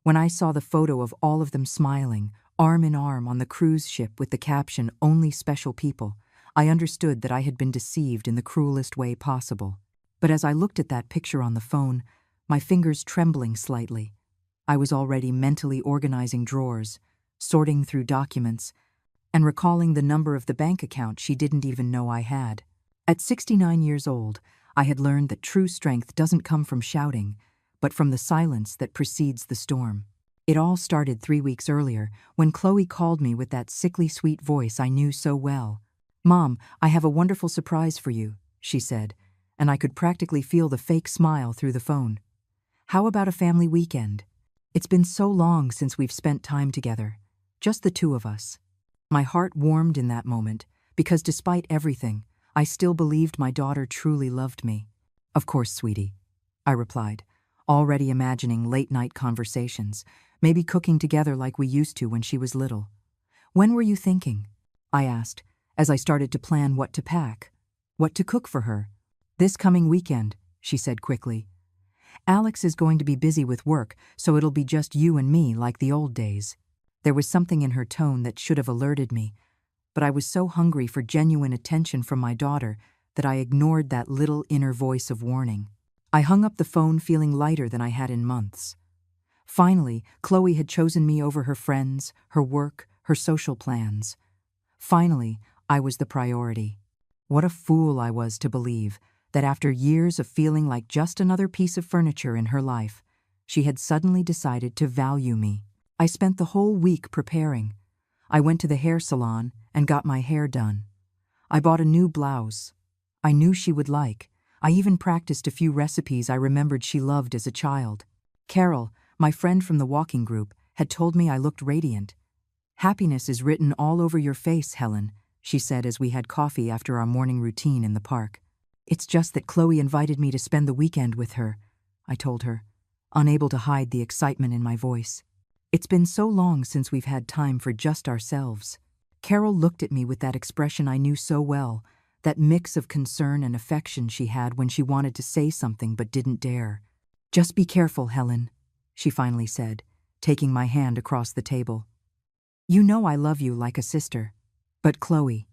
When I saw the photo of all of them smiling, arm in arm on the cruise ship with the caption, "Only special people," I understood that I had been deceived in the cruelest way possible. But as I looked at that picture on the phone, my fingers trembling slightly, I was already mentally organizing drawers, sorting through documents, and recalling the number of the bank account she didn't even know I had. At 69 years old, I had learned that true strength doesn't come from shouting, but from the silence that precedes the storm. It all started 3 weeks earlier, when Chloe called me with that sickly sweet voice I knew so well. "Mom, I have a wonderful surprise for you," she said, and I could practically feel the fake smile through the phone. "How about a family weekend? It's been so long since we've spent time together, just the two of us." My heart warmed in that moment, because despite everything, I still believed my daughter truly loved me. "Of course, sweetie," I replied, already imagining late-night conversations, maybe cooking together like we used to when she was little. "When were you thinking?" I asked, as I started to plan what to pack, what to cook for her. "This coming weekend," she said quickly. "Alex is going to be busy with work, so it'll be just you and me like the old days." There was something in her tone that should have alerted me, but I was so hungry for genuine attention from my daughter that I ignored that little inner voice of warning. I hung up the phone feeling lighter than I had in months. Finally, Chloe had chosen me over her friends, her work, her social plans. Finally, I was the priority. What a fool I was to believe that after years of feeling like just another piece of furniture in her life, she had suddenly decided to value me. I spent the whole week preparing. I went to the hair salon and got my hair done. I bought a new blouse I knew she would like. I even practiced a few recipes I remembered she loved as a child. Carol, my friend from the walking group, had told me I looked radiant. "Happiness is written all over your face, Helen," she said as we had coffee after our morning routine in the park. "It's just that Chloe invited me to spend the weekend with her," I told her, unable to hide the excitement in my voice. "It's been so long since we've had time for just ourselves." Carol looked at me with that expression I knew so well, that mix of concern and affection she had when she wanted to say something but didn't dare. "Just be careful, Helen," she finally said, taking my hand across the table. "You know I love you like a sister. But Chloe—"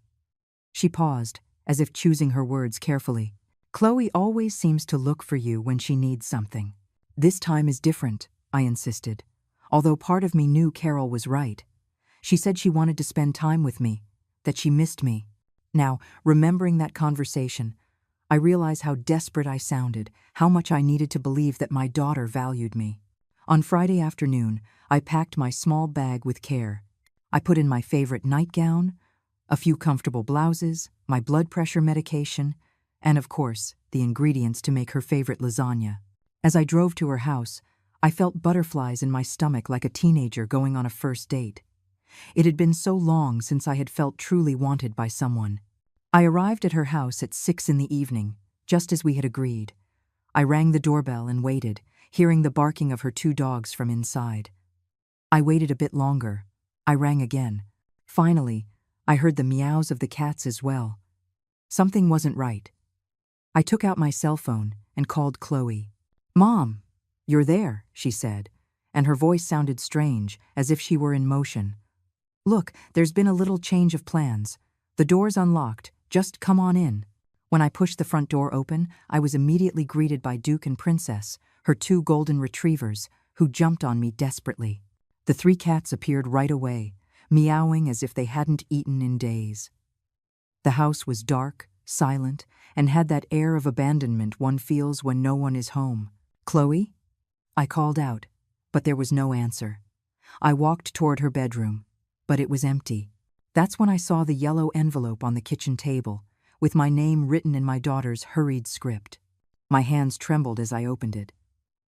She paused, as if choosing her words carefully. "Chloe always seems to look for you when she needs something. This time is different," I insisted, although part of me knew Carol was right. She said she wanted to spend time with me, that she missed me. Now, remembering that conversation, I realize how desperate I sounded, how much I needed to believe that my daughter valued me. On Friday afternoon, I packed my small bag with care. I put in my favorite nightgown, a few comfortable blouses, my blood pressure medication, and of course, the ingredients to make her favorite lasagna. As I drove to her house, I felt butterflies in my stomach like a teenager going on a first date. It had been so long since I had felt truly wanted by someone. I arrived at her house at 6 in the evening, just as we had agreed. I rang the doorbell and waited, hearing the barking of her 2 dogs from inside. I waited a bit longer. I rang again. Finally, I heard the meows of the cats as well. Something wasn't right. I took out my cell phone and called Chloe. "Mom, you're there," she said, and her voice sounded strange, as if she were in motion. "Look, there's been a little change of plans. The door's unlocked. Just come on in." When I pushed the front door open, I was immediately greeted by Duke and Princess, her 2 golden retrievers, who jumped on me desperately. The 3 cats appeared right away, meowing as if they hadn't eaten in days. The house was dark, silent, and had that air of abandonment one feels when no one is home. "Chloe?" I called out, but there was no answer. I walked toward her bedroom, but it was empty. That's when I saw the yellow envelope on the kitchen table, with my name written in my daughter's hurried script. My hands trembled as I opened it.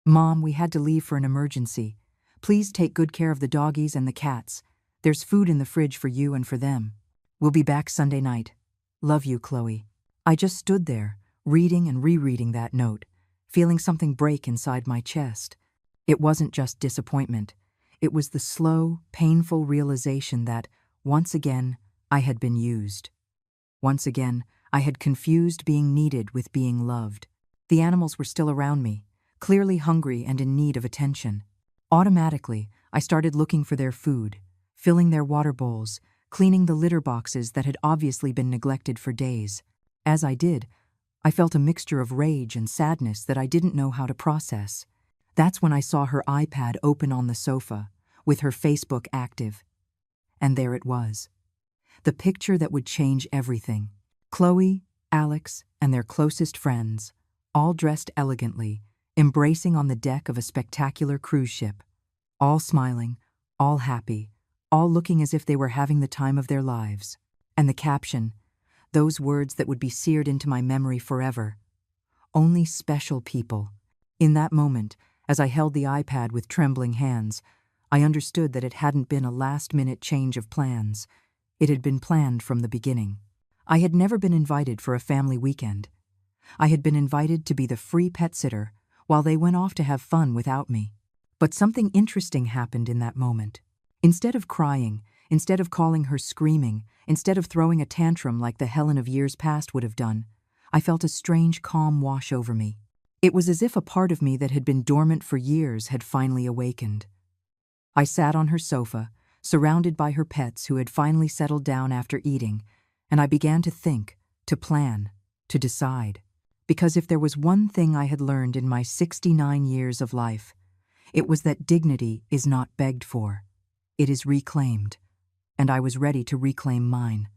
"Mom, we had to leave for an emergency. Please take good care of the doggies and the cats. There's food in the fridge for you and for them. We'll be back Sunday night. Love you, Chloe." I just stood there, reading and rereading that note, feeling something break inside my chest. It wasn't just disappointment. It was the slow, painful realization that, once again, I had been used. Once again, I had confused being needed with being loved. The animals were still around me, clearly hungry and in need of attention. Automatically, I started looking for their food, filling their water bowls, cleaning the litter boxes that had obviously been neglected for days. As I did, I felt a mixture of rage and sadness that I didn't know how to process. That's when I saw her iPad open on the sofa, with her Facebook active. And there it was. The picture that would change everything. Chloe, Alex, and their closest friends, all dressed elegantly, embracing on the deck of a spectacular cruise ship. All smiling, all happy, all looking as if they were having the time of their lives. And the caption, those words that would be seared into my memory forever. Only special people. In that moment, as I held the iPad with trembling hands, I understood that it hadn't been a last-minute change of plans. It had been planned from the beginning. I had never been invited for a family weekend. I had been invited to be the free pet sitter while they went off to have fun without me. But something interesting happened in that moment. Instead of crying, instead of calling her screaming, instead of throwing a tantrum like the Helen of years past would have done, I felt a strange calm wash over me. It was as if a part of me that had been dormant for years had finally awakened. I sat on her sofa, surrounded by her pets who had finally settled down after eating, and I began to think, to plan, to decide. Because if there was one thing I had learned in my 69 years of life, it was that dignity is not begged for. It is reclaimed. And I was ready to reclaim mine.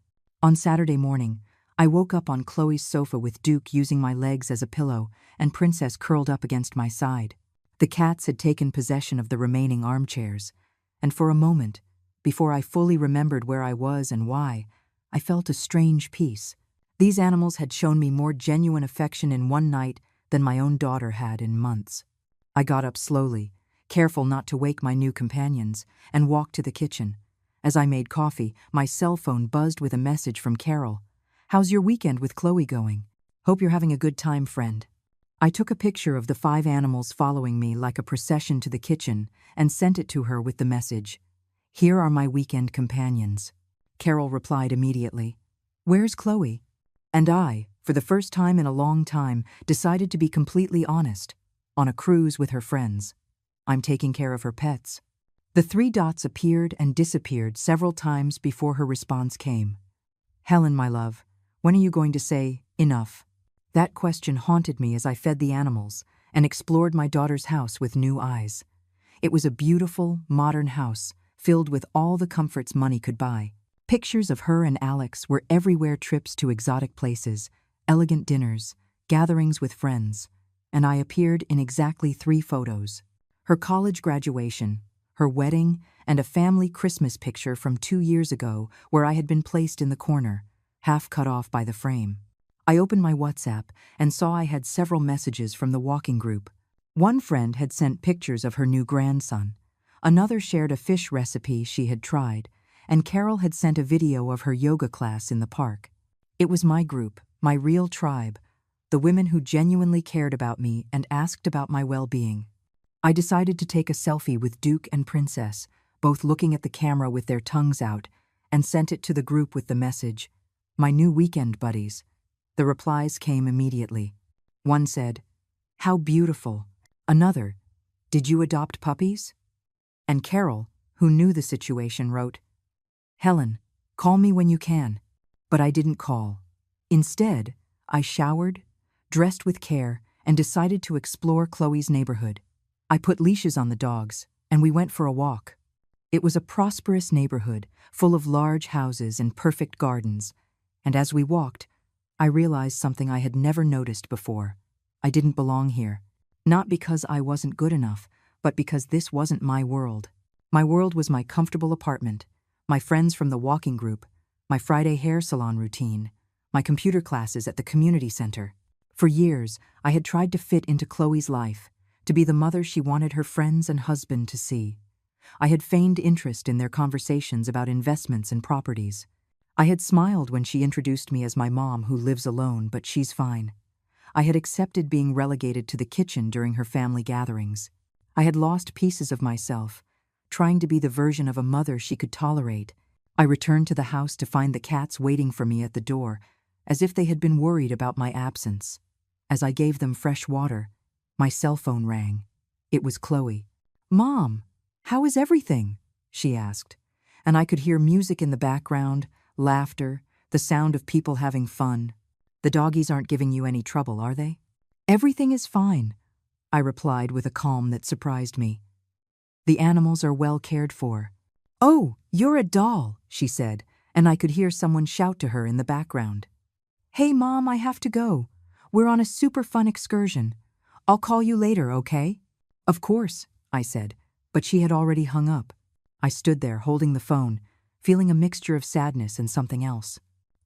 On Saturday morning, I woke up on Chloe's sofa with Duke using my legs as a pillow and Princess curled up against my side. The cats had taken possession of the remaining armchairs, and for a moment, before I fully remembered where I was and why, I felt a strange peace. These animals had shown me more genuine affection in one night than my own daughter had in months. I got up slowly, careful not to wake my new companions, and walked to the kitchen. As I made coffee, my cell phone buzzed with a message from Carol. "How's your weekend with Chloe going? Hope you're having a good time, friend." I took a picture of the 5 animals following me like a procession to the kitchen and sent it to her with the message, "Here are my weekend companions." Carol replied immediately, "Where's Chloe?" And I, for the first time in a long time, decided to be completely honest. On a cruise with her friends. I'm taking care of her pets. The 3 dots appeared and disappeared several times before her response came. "Helen, my love, when are you going to say, enough?" That question haunted me as I fed the animals and explored my daughter's house with new eyes. It was a beautiful, modern house, filled with all the comforts money could buy. Pictures of her and Alex were everywhere, trips to exotic places, elegant dinners, gatherings with friends, and I appeared in exactly 3 photos. Her college graduation, her wedding, and a family Christmas picture from 2 years ago where I had been placed in the corner, half cut off by the frame. I opened my WhatsApp and saw I had several messages from the walking group. One friend had sent pictures of her new grandson. Another shared a fish recipe she had tried, and Carol had sent a video of her yoga class in the park. It was my group, my real tribe, the women who genuinely cared about me and asked about my well-being. I decided to take a selfie with Duke and Princess, both looking at the camera with their tongues out, and sent it to the group with the message, "My new weekend buddies." The replies came immediately. One said, "How beautiful." Another, "Did you adopt puppies?" And Carol, who knew the situation, wrote, "Helen, call me when you can." But I didn't call. Instead, I showered, dressed with care, and decided to explore Chloe's neighborhood. I put leashes on the dogs, and we went for a walk. It was a prosperous neighborhood, full of large houses and perfect gardens, and as we walked, I realized something I had never noticed before. I didn't belong here. Not because I wasn't good enough, but because this wasn't my world. My world was my comfortable apartment, my friends from the walking group, my Friday hair salon routine, my computer classes at the community center. For years, I had tried to fit into Chloe's life, to be the mother she wanted her friends and husband to see. I had feigned interest in their conversations about investments and properties. I had smiled when she introduced me as my mom who lives alone, but she's fine. I had accepted being relegated to the kitchen during her family gatherings. I had lost pieces of myself, trying to be the version of a mother she could tolerate. I returned to the house to find the cats waiting for me at the door, as if they had been worried about my absence. As I gave them fresh water, my cell phone rang. It was Chloe. "Mom, how is everything?" she asked, and I could hear music in the background, laughter, the sound of people having fun. "The doggies aren't giving you any trouble, are they?" "Everything is fine," I replied with a calm that surprised me. "The animals are well cared for." "Oh, you're a doll," she said, and I could hear someone shout to her in the background. "Hey, Mom, I have to go. We're on a super fun excursion. I'll call you later, okay?" "Of course," I said, but she had already hung up. I stood there holding the phone, feeling a mixture of sadness and something else.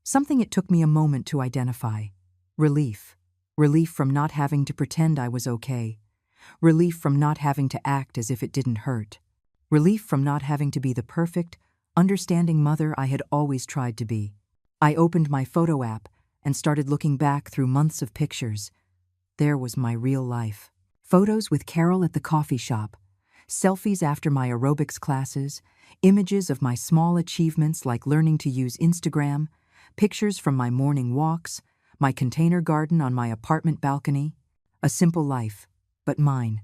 Something it took me a moment to identify. Relief. Relief from not having to pretend I was okay. Relief from not having to act as if it didn't hurt. Relief from not having to be the perfect, understanding mother I had always tried to be. I opened my photo app and started looking back through months of pictures. There was my real life. Photos with Carol at the coffee shop, selfies after my aerobics classes, images of my small achievements like learning to use Instagram, pictures from my morning walks, my container garden on my apartment balcony. A simple life, but mine.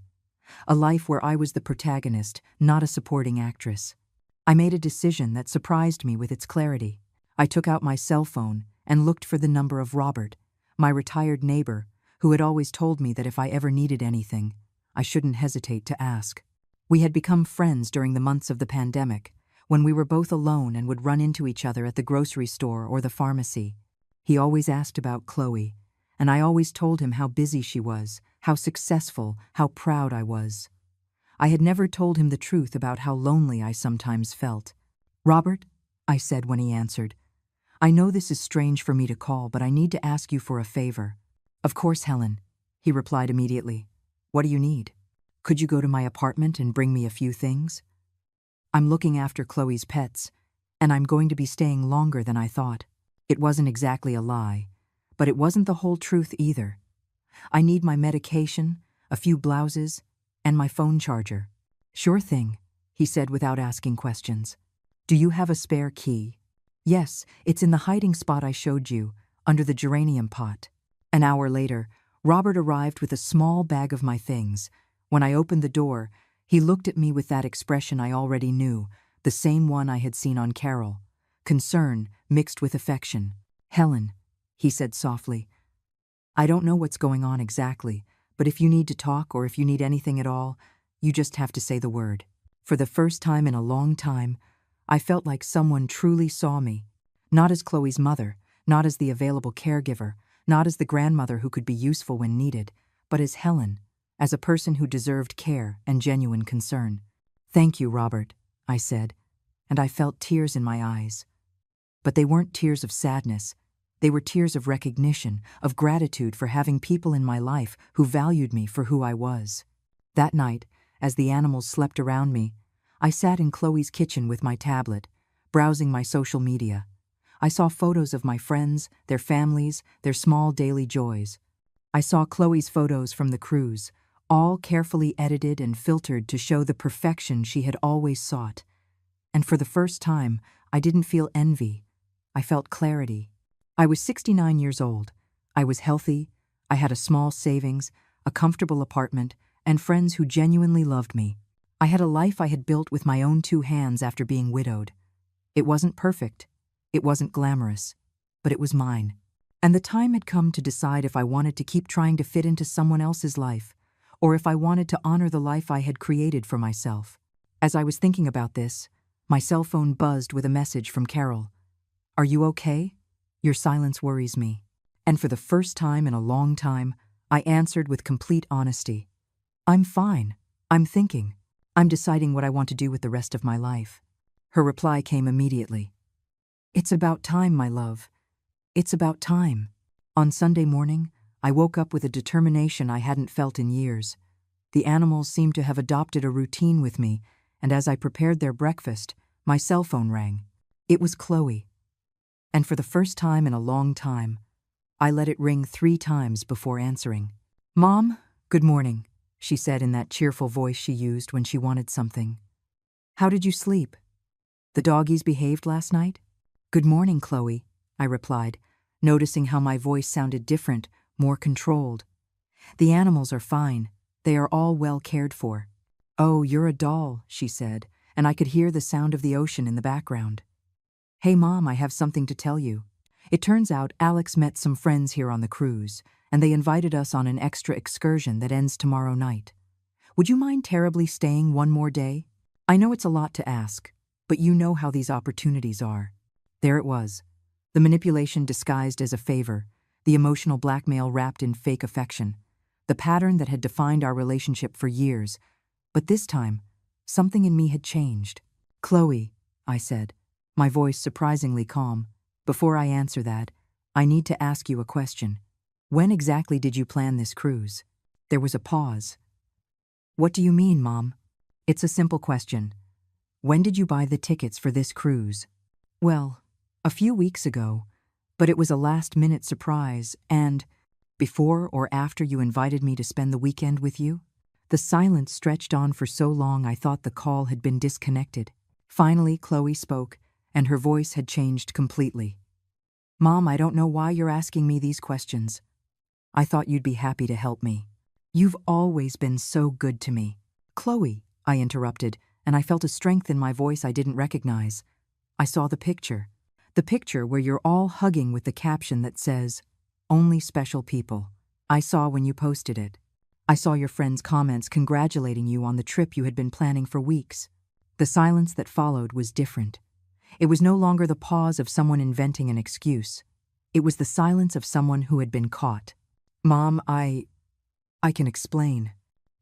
A life where I was the protagonist, not a supporting actress. I made a decision that surprised me with its clarity. I took out my cell phone and looked for the number of Robert, my retired neighbor, who had always told me that if I ever needed anything, I shouldn't hesitate to ask. We had become friends during the months of the pandemic, when we were both alone and would run into each other at the grocery store or the pharmacy. He always asked about Chloe, and I always told him how busy she was, how successful, how proud I was. I had never told him the truth about how lonely I sometimes felt. "Robert," I said when he answered, "I know this is strange for me to call, but I need to ask you for a favor." "Of course, Helen," he replied immediately. "What do you need? Could you go to my apartment and bring me a few things? I'm looking after Chloe's pets, and I'm going to be staying longer than I thought." It wasn't exactly a lie, but it wasn't the whole truth either. "I need my medication, a few blouses, and my phone charger." "Sure thing," he said without asking questions. "Do you have a spare key?" "Yes, it's in the hiding spot I showed you, under the geranium pot." An hour later, Robert arrived with a small bag of my things. When I opened the door, he looked at me with that expression I already knew, the same one I had seen on Carol. Concern mixed with affection. "Helen," he said softly, "I don't know what's going on exactly, but if you need to talk or if you need anything at all, you just have to say the word." For the first time in a long time, I felt like someone truly saw me. Not as Chloe's mother, not as the available caregiver, not as the grandmother who could be useful when needed, but as Helen, as a person who deserved care and genuine concern. "Thank you, Robert," I said, and I felt tears in my eyes. But they weren't tears of sadness. They were tears of recognition, of gratitude for having people in my life who valued me for who I was. That night, as the animals slept around me, I sat in Chloe's kitchen with my tablet, browsing my social media. I saw photos of my friends, their families, their small daily joys. I saw Chloe's photos from the cruise, all carefully edited and filtered to show the perfection she had always sought. And for the first time, I didn't feel envy. I felt clarity. I was 69 years old. I was healthy. I had a small savings, a comfortable apartment, and friends who genuinely loved me. I had a life I had built with my own 2 hands after being widowed. It wasn't perfect. It wasn't glamorous. But it was mine. And the time had come to decide if I wanted to keep trying to fit into someone else's life, or if I wanted to honor the life I had created for myself. As I was thinking about this, my cell phone buzzed with a message from Carol. "Are you okay? Your silence worries me." And for the first time in a long time, I answered with complete honesty. "I'm fine. I'm thinking. I'm deciding what I want to do with the rest of my life." Her reply came immediately. "It's about time, my love. It's about time." On Sunday morning, I woke up with a determination I hadn't felt in years. The animals seemed to have adopted a routine with me, and as I prepared their breakfast, my cell phone rang. It was Chloe. And for the first time in a long time, I let it ring 3 times before answering. "Mom, good morning," she said in that cheerful voice she used when she wanted something. "How did you sleep? The doggies behaved last night?" "Good morning, Chloe," I replied, noticing how my voice sounded different, more controlled. "The animals are fine. They are all well cared for." "Oh, you're a doll," she said, and I could hear the sound of the ocean in the background. "Hey, Mom, I have something to tell you. It turns out Alex met some friends here on the cruise, and they invited us on an extra excursion that ends tomorrow night. Would you mind terribly staying one more day? I know it's a lot to ask, but you know how these opportunities are." There it was. The manipulation disguised as a favor, the emotional blackmail wrapped in fake affection, the pattern that had defined our relationship for years. But this time, something in me had changed. "Chloe," I said, my voice surprisingly calm, "before I answer that, I need to ask you a question. When exactly did you plan this cruise?" There was a pause. "What do you mean, Mom?" "It's a simple question. When did you buy the tickets for this cruise?" "Well, a few weeks ago, but it was a last-minute surprise, and before or after you invited me to spend the weekend with you?" The silence stretched on for so long I thought the call had been disconnected. Finally, Chloe spoke, and her voice had changed completely. "Mom, I don't know why you're asking me these questions. I thought you'd be happy to help me. You've always been so good to me." "Chloe," I interrupted, and I felt a strength in my voice I didn't recognize. "I saw the picture. The picture where you're all hugging with the caption that says, 'Only special people.' I saw when you posted it. I saw your friends' comments congratulating you on the trip you had been planning for weeks." The silence that followed was different. It was no longer the pause of someone inventing an excuse. It was the silence of someone who had been caught. "Mom, I can explain."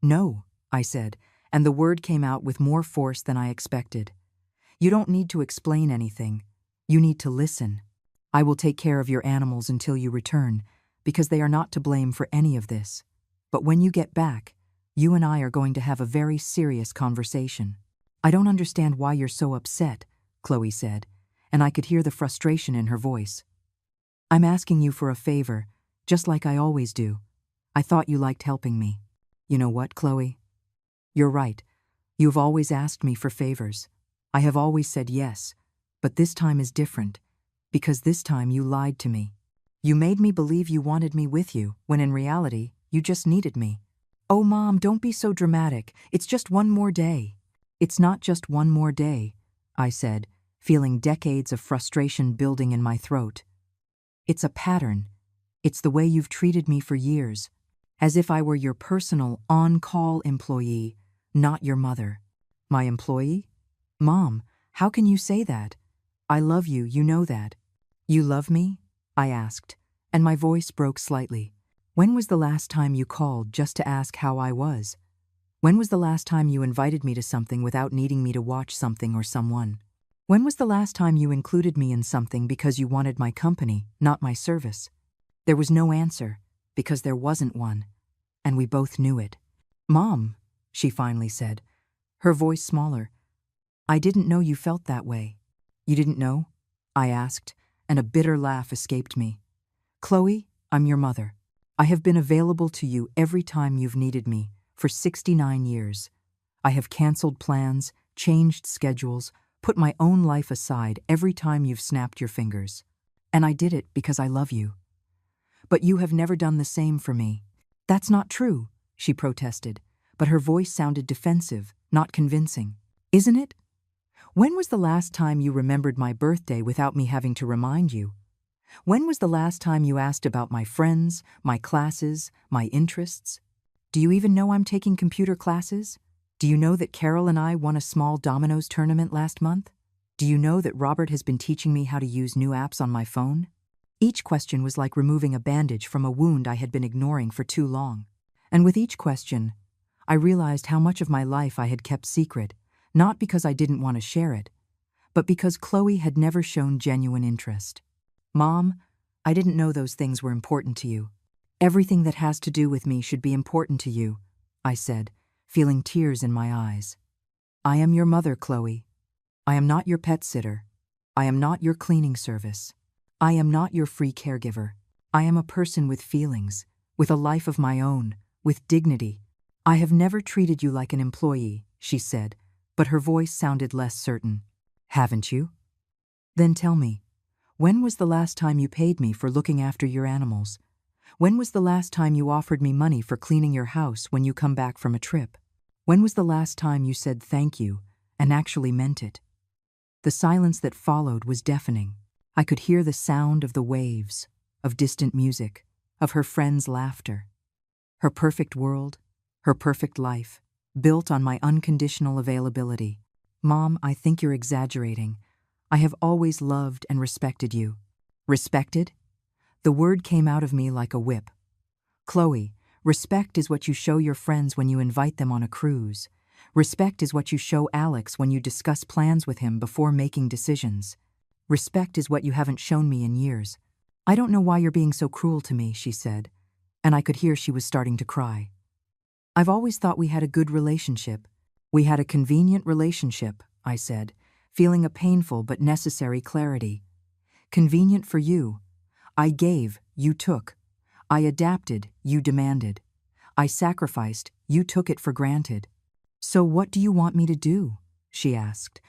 "No," I said, and the word came out with more force than I expected. "You don't need to explain anything. You need to listen. I will take care of your animals until you return, because they are not to blame for any of this. But when you get back, you and I are going to have a very serious conversation." "I don't understand why you're so upset," Chloe said, and I could hear the frustration in her voice. "I'm asking you for a favor, just like I always do. I thought you liked helping me." "You know what, Chloe? You're right. You've always asked me for favors. I have always said yes, but this time is different, because this time you lied to me. You made me believe you wanted me with you, when in reality, you just needed me." "Oh, Mom, don't be so dramatic. It's just one more day." "It's not just one more day," I said, feeling decades of frustration building in my throat. "It's a pattern. It's the way you've treated me for years, as if I were your personal, on-call employee, not your mother." "My employee? Mom, how can you say that? I love you, you know that." "You love me?" I asked, and my voice broke slightly. "When was the last time you called just to ask how I was? When was the last time you invited me to something without needing me to watch something or someone? When was the last time you included me in something because you wanted my company, not my service?" There was no answer, because there wasn't one, and we both knew it. "Mom," she finally said, her voice smaller, "I didn't know you felt that way." "You didn't know?" I asked, and a bitter laugh escaped me. "Chloe, I'm your mother. I have been available to you every time you've needed me, for 69 years. I have canceled plans, changed schedules, put my own life aside every time you've snapped your fingers. And I did it because I love you. But you have never done the same for me." "That's not true," she protested, but her voice sounded defensive, not convincing. "Isn't it? When was the last time you remembered my birthday without me having to remind you? When was the last time you asked about my friends, my classes, my interests? Do you even know I'm taking computer classes? Do you know that Carol and I won a small dominoes tournament last month? Do you know that Robert has been teaching me how to use new apps on my phone?" Each question was like removing a bandage from a wound I had been ignoring for too long. And with each question, I realized how much of my life I had kept secret, not because I didn't want to share it, but because Chloe had never shown genuine interest. "Mom, I didn't know those things were important to you. Everything that has to do with me should be important to you," I said, feeling tears in my eyes. "I am your mother, Chloe. I am not your pet sitter. I am not your cleaning service. I am not your free caregiver. I am a person with feelings, with a life of my own, with dignity. I have never treated you like an employee," she said, but her voice sounded less certain. "Haven't you? Then tell me, when was the last time you paid me for looking after your animals? When was the last time you offered me money for cleaning your house when you come back from a trip? When was the last time you said thank you and actually meant it? The silence that followed was deafening. I could hear the sound of the waves, of distant music, of her friends' laughter. Her perfect world, her perfect life, built on my unconditional availability. Mom, I think you're exaggerating. I have always loved and respected you. Respected? The word came out of me like a whip. Chloe, respect is what you show your friends when you invite them on a cruise. Respect is what you show Alex when you discuss plans with him before making decisions. Respect is what you haven't shown me in years. I don't know why you're being so cruel to me, she said, and I could hear she was starting to cry. I've always thought we had a good relationship. We had a convenient relationship, I said, feeling a painful but necessary clarity. Convenient for you. I gave, you took. I adapted, you demanded. I sacrificed, you took it for granted. So what do you want me to do? She asked,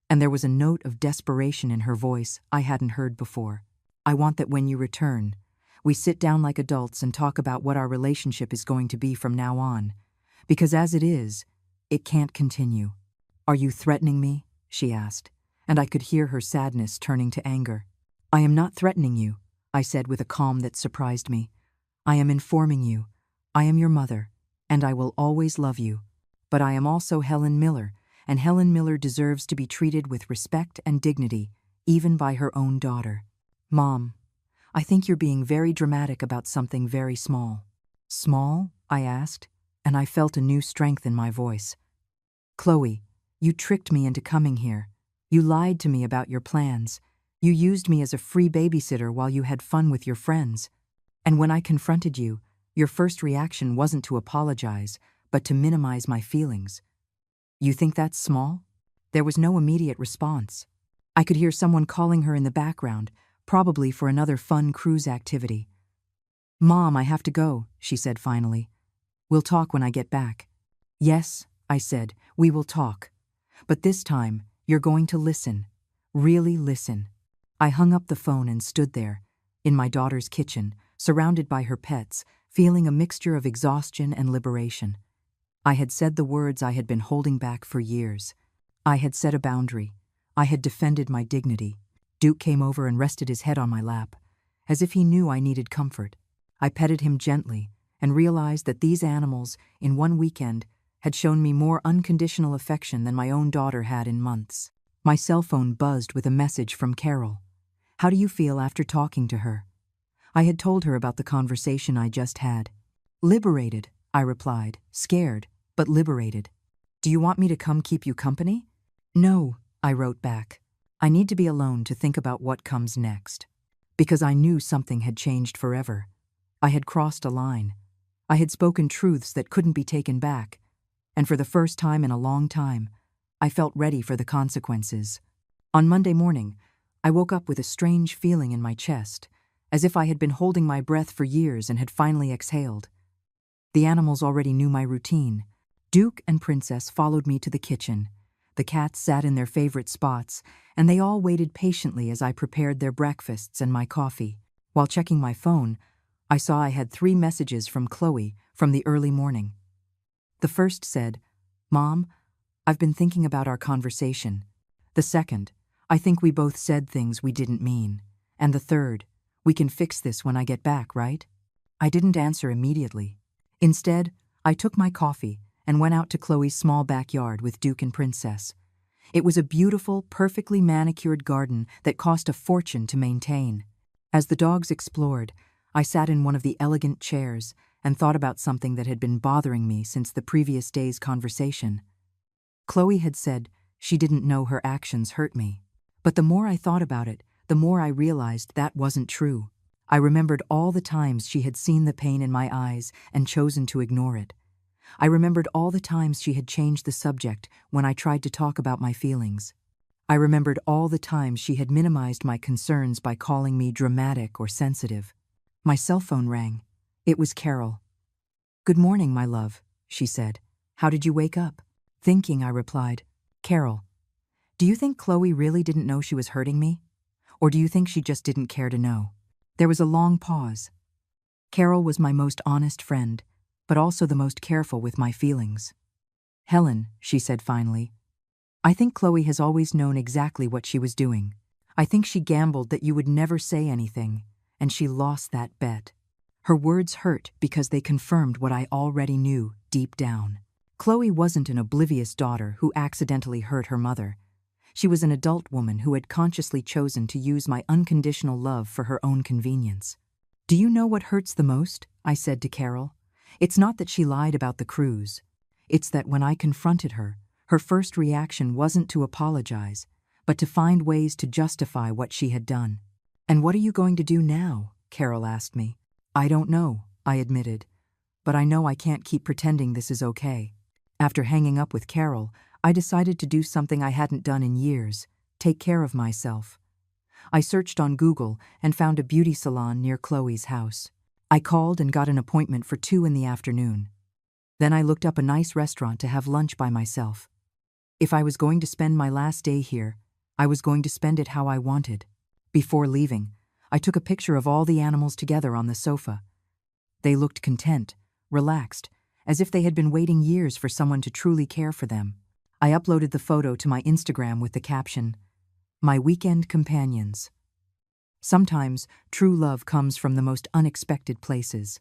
and there was a note of desperation in her voice I hadn't heard before. I want that when you return, we sit down like adults and talk about what our relationship is going to be from now on. Because as it is, it can't continue. Are you threatening me? She asked, and I could hear her sadness turning to anger. I am not threatening you, I said with a calm that surprised me. I am informing you. I am your mother, and I will always love you. But I am also Helen Miller, and Helen Miller deserves to be treated with respect and dignity, even by her own daughter. Mom, I think you're being very dramatic about something very small. Small? I asked, and I felt a new strength in my voice. Chloe, you tricked me into coming here. You lied to me about your plans. You used me as a free babysitter while you had fun with your friends. And when I confronted you, your first reaction wasn't to apologize, but to minimize my feelings. You think that's small? There was no immediate response. I could hear someone calling her in the background, probably for another fun cruise activity. Mom, I have to go, she said finally. We'll talk when I get back. Yes, I said, we will talk. But this time, you're going to listen. Really listen. I hung up the phone and stood there, in my daughter's kitchen, surrounded by her pets, feeling a mixture of exhaustion and liberation. I had said the words I had been holding back for years. I had set a boundary. I had defended my dignity. Duke came over and rested his head on my lap, as if he knew I needed comfort. I petted him gently and realized that these animals, in one weekend, had shown me more unconditional affection than my own daughter had in months. My cell phone buzzed with a message from Carol. How do you feel after talking to her? I had told her about the conversation I just had. Liberated, I replied, scared, but liberated. Do you want me to come keep you company? No, I wrote back. I need to be alone to think about what comes next. Because I knew something had changed forever. I had crossed a line. I had spoken truths that couldn't be taken back. And for the first time in a long time, I felt ready for the consequences. On Monday morning, I woke up with a strange feeling in my chest, as if I had been holding my breath for years and had finally exhaled. The animals already knew my routine. Duke and Princess followed me to the kitchen. The cats sat in their favorite spots, and they all waited patiently as I prepared their breakfasts and my coffee. While checking my phone, I saw I had 3 messages from Chloe from the early morning. The first said, Mom, I've been thinking about our conversation. The second, I think we both said things we didn't mean. And the third, we can fix this when I get back, right? I didn't answer immediately. Instead, I took my coffee and went out to Chloe's small backyard with Duke and Princess. It was a beautiful, perfectly manicured garden that cost a fortune to maintain. As the dogs explored, I sat in one of the elegant chairs and thought about something that had been bothering me since the previous day's conversation. Chloe had said she didn't know her actions hurt me. But the more I thought about it, the more I realized that wasn't true. I remembered all the times she had seen the pain in my eyes and chosen to ignore it. I remembered all the times she had changed the subject when I tried to talk about my feelings. I remembered all the times she had minimized my concerns by calling me dramatic or sensitive. My cell phone rang. It was Carol. Good morning, my love, she said. How did you wake up? Thinking, I replied. Carol, do you think Chloe really didn't know she was hurting me? Or do you think she just didn't care to know? There was a long pause. Carol was my most honest friend, but also the most careful with my feelings. Helen, she said finally, I think Chloe has always known exactly what she was doing. I think she gambled that you would never say anything, and she lost that bet. Her words hurt because they confirmed what I already knew deep down. Chloe wasn't an oblivious daughter who accidentally hurt her mother. She was an adult woman who had consciously chosen to use my unconditional love for her own convenience. Do you know what hurts the most? I said to Carol. It's not that she lied about the cruise. It's that when I confronted her, her first reaction wasn't to apologize, but to find ways to justify what she had done. And what are you going to do now? Carol asked me. I don't know, I admitted, but I know I can't keep pretending this is okay. After hanging up with Carol, I decided to do something I hadn't done in years, take care of myself. I searched on Google and found a beauty salon near Chloe's house. I called and got an appointment for 2 in the afternoon. Then I looked up a nice restaurant to have lunch by myself. If I was going to spend my last day here, I was going to spend it how I wanted. Before leaving, I took a picture of all the animals together on the sofa. They looked content, relaxed, as if they had been waiting years for someone to truly care for them. I uploaded the photo to my Instagram with the caption, "My weekend companions." Sometimes, true love comes from the most unexpected places.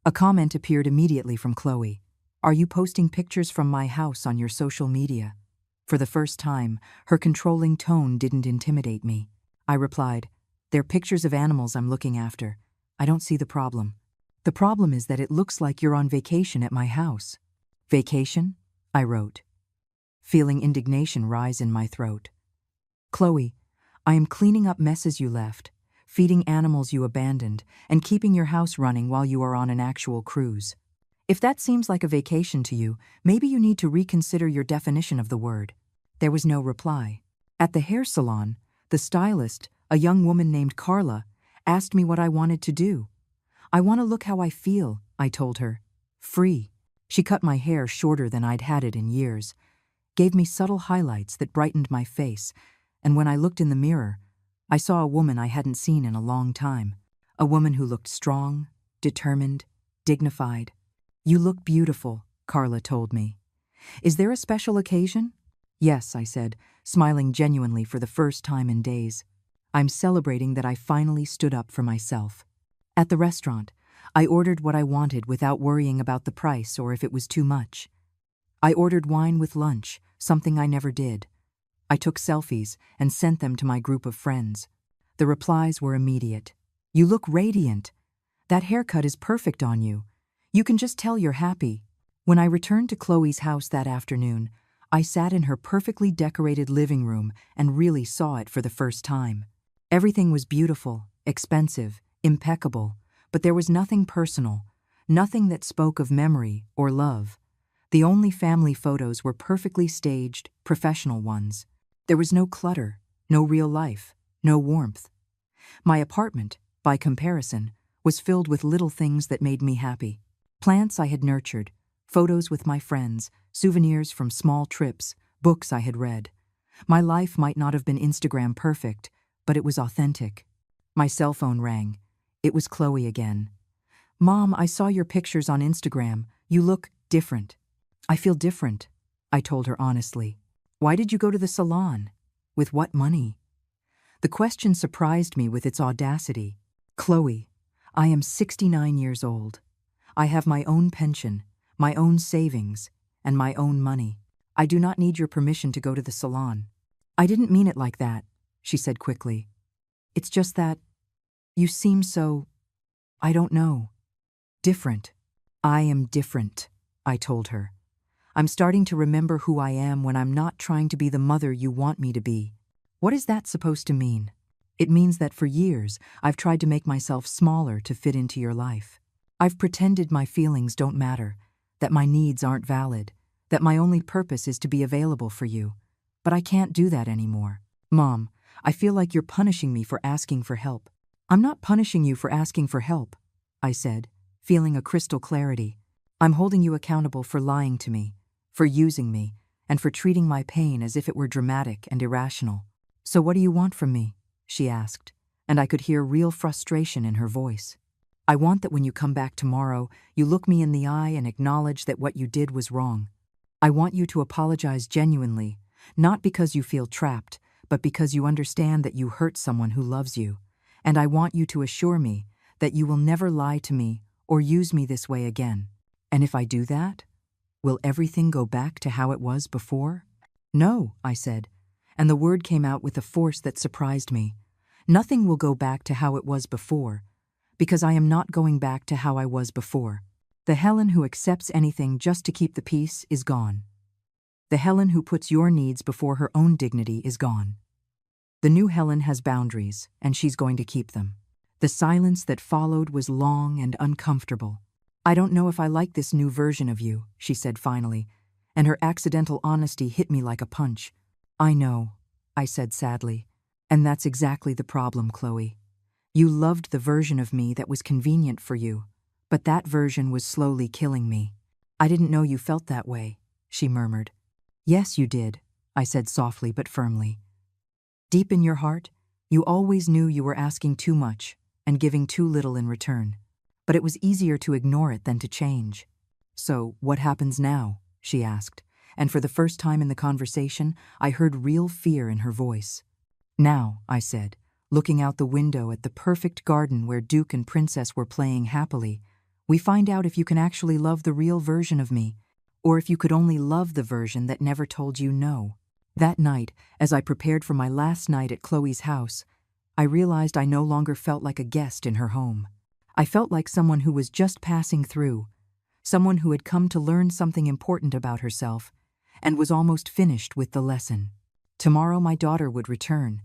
A comment appeared immediately from Chloe. Are you posting pictures from my house on your social media? For the first time, her controlling tone didn't intimidate me. I replied, they're pictures of animals I'm looking after. I don't see the problem. The problem is that it looks like you're on vacation at my house. Vacation? I wrote, feeling indignation rise in my throat. Chloe, I am cleaning up messes you left, feeding animals you abandoned, and keeping your house running while you are on an actual cruise. If that seems like a vacation to you, maybe you need to reconsider your definition of the word. There was no reply. At the hair salon, the stylist, a young woman named Carla, asked me what I wanted to do. I want to look how I feel, I told her. Free. She cut my hair shorter than I'd had it in years, gave me subtle highlights that brightened my face, and when I looked in the mirror, I saw a woman I hadn't seen in a long time. A woman who looked strong, determined, dignified. You look beautiful, Carla told me. Is there a special occasion? Yes, I said, smiling genuinely for the first time in days. I'm celebrating that I finally stood up for myself. At the restaurant, I ordered what I wanted without worrying about the price or if it was too much. I ordered wine with lunch, something I never did. I took selfies and sent them to my group of friends. The replies were immediate. You look radiant. That haircut is perfect on you. You can just tell you're happy. When I returned to Chloe's house that afternoon, I sat in her perfectly decorated living room and really saw it for the first time. Everything was beautiful, expensive, impeccable, but there was nothing personal, nothing that spoke of memory or love. The only family photos were perfectly staged, professional ones. There was no clutter, no real life, no warmth. My apartment, by comparison, was filled with little things that made me happy. Plants I had nurtured, photos with my friends, souvenirs from small trips, books I had read. My life might not have been Instagram perfect, but it was authentic. My cell phone rang. It was Chloe again. Mom, I saw your pictures on Instagram. You look different. I feel different, I told her honestly. Why did you go to the salon? With what money? The question surprised me with its audacity. Chloe, I am 69 years old. I have my own pension, my own savings, and my own money. I do not need your permission to go to the salon. I didn't mean it like that, she said quickly. It's just that you seem so, I don't know, different. I am different, I told her. I'm starting to remember who I am when I'm not trying to be the mother you want me to be. What is that supposed to mean? It means that for years, I've tried to make myself smaller to fit into your life. I've pretended my feelings don't matter, that my needs aren't valid, that my only purpose is to be available for you. But I can't do that anymore. Mom, I feel like you're punishing me for asking for help. I'm not punishing you for asking for help, I said, feeling a crystal clarity. I'm holding you accountable for lying to me, for using me, and for treating my pain as if it were dramatic and irrational. So what do you want from me? She asked, and I could hear real frustration in her voice. I want that when you come back tomorrow, you look me in the eye and acknowledge that what you did was wrong. I want you to apologize genuinely, not because you feel trapped, but because you understand that you hurt someone who loves you. And I want you to assure me that you will never lie to me or use me this way again. And if I do that, will everything go back to how it was before? No, I said, and the word came out with a force that surprised me. Nothing will go back to how it was before, because I am not going back to how I was before. The Helen who accepts anything just to keep the peace is gone. The Helen who puts your needs before her own dignity is gone. The new Helen has boundaries, and she's going to keep them. The silence that followed was long and uncomfortable. I don't know if I like this new version of you, she said finally, and her accidental honesty hit me like a punch. I know, I said sadly, and that's exactly the problem, Chloe. You loved the version of me that was convenient for you, but that version was slowly killing me. I didn't know you felt that way, she murmured. Yes, you did, I said softly but firmly. Deep in your heart, you always knew you were asking too much and giving too little in return. But it was easier to ignore it than to change. So, what happens now? She asked, and for the first time in the conversation, I heard real fear in her voice. Now, I said, looking out the window at the perfect garden where Duke and Princess were playing happily, we find out if you can actually love the real version of me, or if you could only love the version that never told you no. That night, as I prepared for my last night at Chloe's house, I realized I no longer felt like a guest in her home. I felt like someone who was just passing through, someone who had come to learn something important about herself, and was almost finished with the lesson. Tomorrow my daughter would return,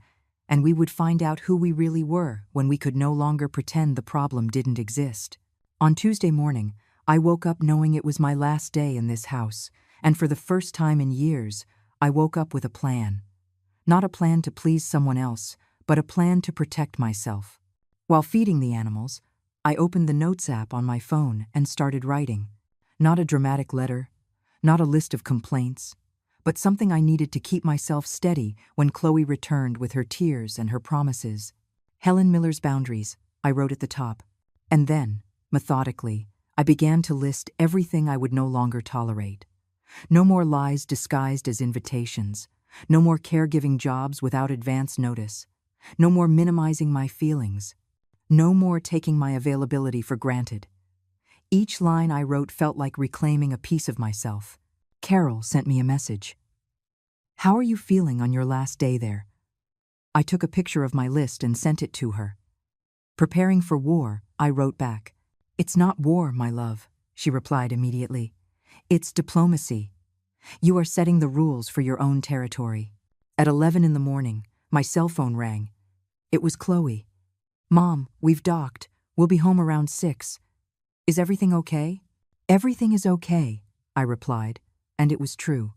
and we would find out who we really were when we could no longer pretend the problem didn't exist. On Tuesday morning, I woke up knowing it was my last day in this house, and for the first time in years, I woke up with a plan. Not a plan to please someone else, but a plan to protect myself. While feeding the animals, I opened the Notes app on my phone and started writing. Not a dramatic letter, not a list of complaints, but something I needed to keep myself steady when Chloe returned with her tears and her promises. Helen Miller's boundaries, I wrote at the top. And then, methodically, I began to list everything I would no longer tolerate. No more lies disguised as invitations. No more caregiving jobs without advance notice. No more minimizing my feelings. No more taking my availability for granted. Each line I wrote felt like reclaiming a piece of myself. Carol sent me a message. How are you feeling on your last day there? I took a picture of my list and sent it to her. Preparing for war, I wrote back. It's not war, my love, she replied immediately. It's diplomacy. You are setting the rules for your own territory. At 11 in the morning, my cell phone rang. It was Chloe. Mom, we've docked. We'll be home around 6. Is everything okay? Everything is okay, I replied, and it was true.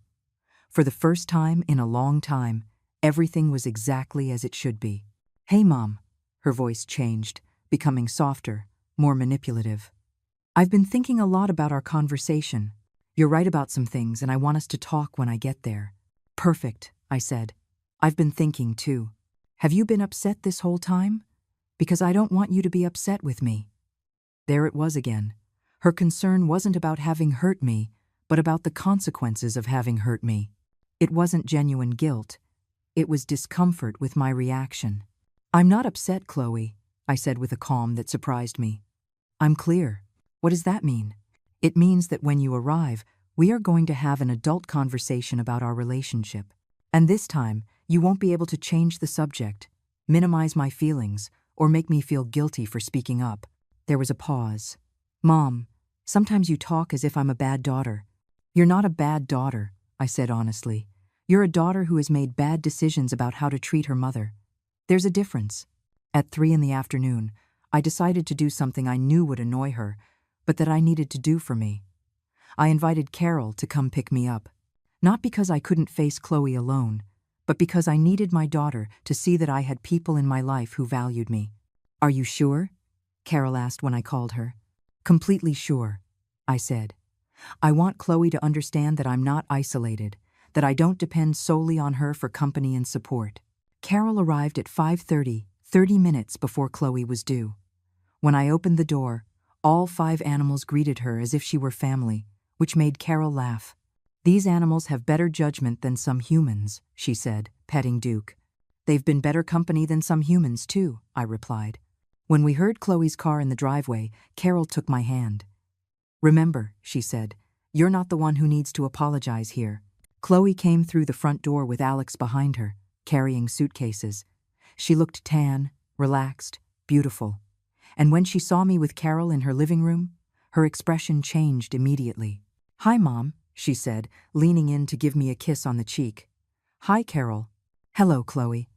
For the first time in a long time, everything was exactly as it should be. Hey, Mom. Her voice changed, becoming softer, more manipulative. I've been thinking a lot about our conversation. You're right about some things, and I want us to talk when I get there. Perfect, I said. I've been thinking, too. Have you been upset this whole time? Because I don't want you to be upset with me. There it was again. Her concern wasn't about having hurt me, but about the consequences of having hurt me. It wasn't genuine guilt. It was discomfort with my reaction. I'm not upset, Chloe, I said with a calm that surprised me. I'm clear. What does that mean? It means that when you arrive, we are going to have an adult conversation about our relationship. And this time, you won't be able to change the subject, minimize my feelings, or make me feel guilty for speaking up. There was a pause. Mom, sometimes you talk as if I'm a bad daughter. You're not a bad daughter, I said honestly. You're a daughter who has made bad decisions about how to treat her mother. There's a difference. At 3 in the afternoon, I decided to do something I knew would annoy her, but that I needed to do for me. I invited Carol to come pick me up. Not because I couldn't face Chloe alone, but because I needed my daughter to see that I had people in my life who valued me. Are you sure? Carol asked when I called her. Completely sure, I said. I want Chloe to understand that I'm not isolated, that I don't depend solely on her for company and support. Carol arrived at 5:30, 30 minutes before Chloe was due. When I opened the door, all 5 animals greeted her as if she were family, which made Carol laugh. "These animals have better judgment than some humans," she said, petting Duke. "They've been better company than some humans, too," I replied. When we heard Chloe's car in the driveway, Carol took my hand. "Remember," she said, "you're not the one who needs to apologize here." Chloe came through the front door with Alex behind her, carrying suitcases. She looked tan, relaxed, beautiful. And when she saw me with Carol in her living room, her expression changed immediately. "Hi, Mom," she said, leaning in to give me a kiss on the cheek. "Hi, Carol." "Hello, Chloe."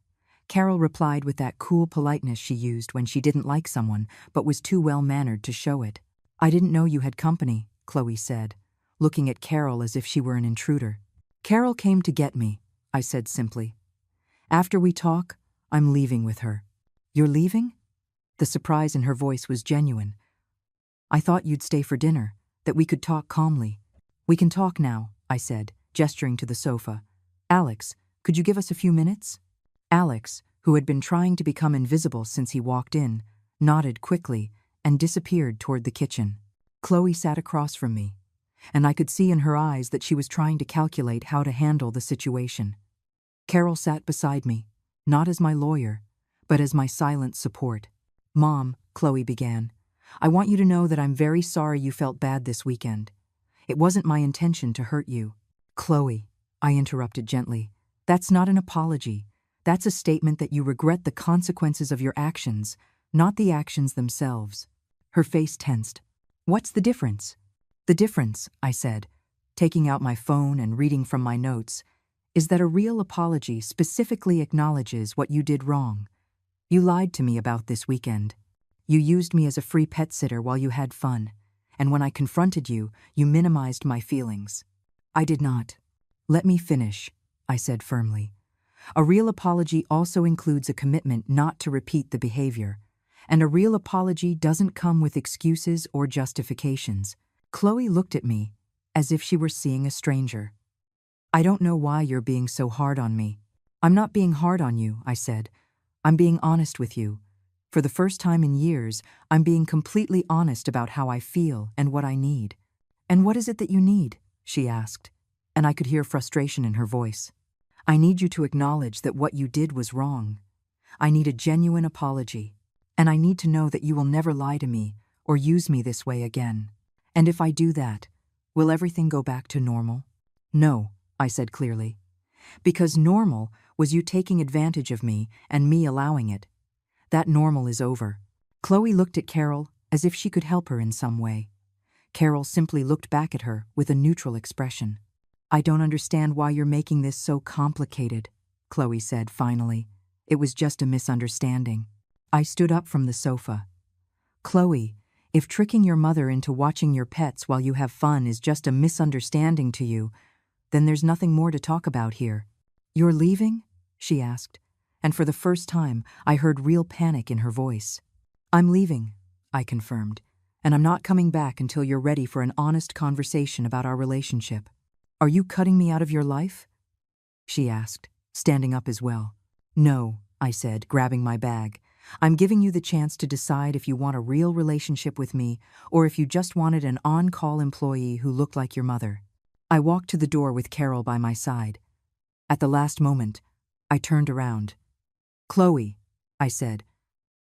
Carol replied with that cool politeness she used when she didn't like someone but was too well-mannered to show it. "I didn't know you had company," Chloe said, looking at Carol as if she were an intruder. "Carol came to get me," I said simply. "After we talk, I'm leaving with her." "You're leaving?" The surprise in her voice was genuine. "I thought you'd stay for dinner, that we could talk calmly." "We can talk now," I said, gesturing to the sofa. "Alex, could you give us a few minutes?" Alex, who had been trying to become invisible since he walked in, nodded quickly and disappeared toward the kitchen. Chloe sat across from me, and I could see in her eyes that she was trying to calculate how to handle the situation. Carol sat beside me, not as my lawyer, but as my silent support. "Mom," Chloe began, "I want you to know that I'm very sorry you felt bad this weekend. It wasn't my intention to hurt you." "Chloe," I interrupted gently, "that's not an apology. That's a statement that you regret the consequences of your actions, not the actions themselves." Her face tensed. "What's the difference?" "The difference," I said, taking out my phone and reading from my notes, "is that a real apology specifically acknowledges what you did wrong. You lied to me about this weekend. You used me as a free pet sitter while you had fun, and when I confronted you, you minimized my feelings." "I did not." "Let me finish," I said firmly. "A real apology also includes a commitment not to repeat the behavior, and a real apology doesn't come with excuses or justifications." Chloe looked at me as if she were seeing a stranger. "I don't know why you're being so hard on me." "I'm not being hard on you," I said. "I'm being honest with you. For the first time in years, I'm being completely honest about how I feel and what I need." "And what is it that you need?" she asked, and I could hear frustration in her voice. "I need you to acknowledge that what you did was wrong. I need a genuine apology, and I need to know that you will never lie to me or use me this way again. And if I do that, will everything go back to normal?" "No," I said clearly. "Because normal was you taking advantage of me and me allowing it. That normal is over." Chloe looked at Carol as if she could help her in some way. Carol simply looked back at her with a neutral expression. "I don't understand why you're making this so complicated," Chloe said finally. "It was just a misunderstanding." I stood up from the sofa. "Chloe, if tricking your mother into watching your pets while you have fun is just a misunderstanding to you, then there's nothing more to talk about here." "You're leaving?" she asked, and for the first time I heard real panic in her voice. "I'm leaving," I confirmed, "and I'm not coming back until you're ready for an honest conversation about our relationship." "Are you cutting me out of your life?" she asked, standing up as well. "No," I said, grabbing my bag. "I'm giving you the chance to decide if you want a real relationship with me or if you just wanted an on-call employee who looked like your mother." I walked to the door with Carol by my side. At the last moment, I turned around. "Chloe," I said,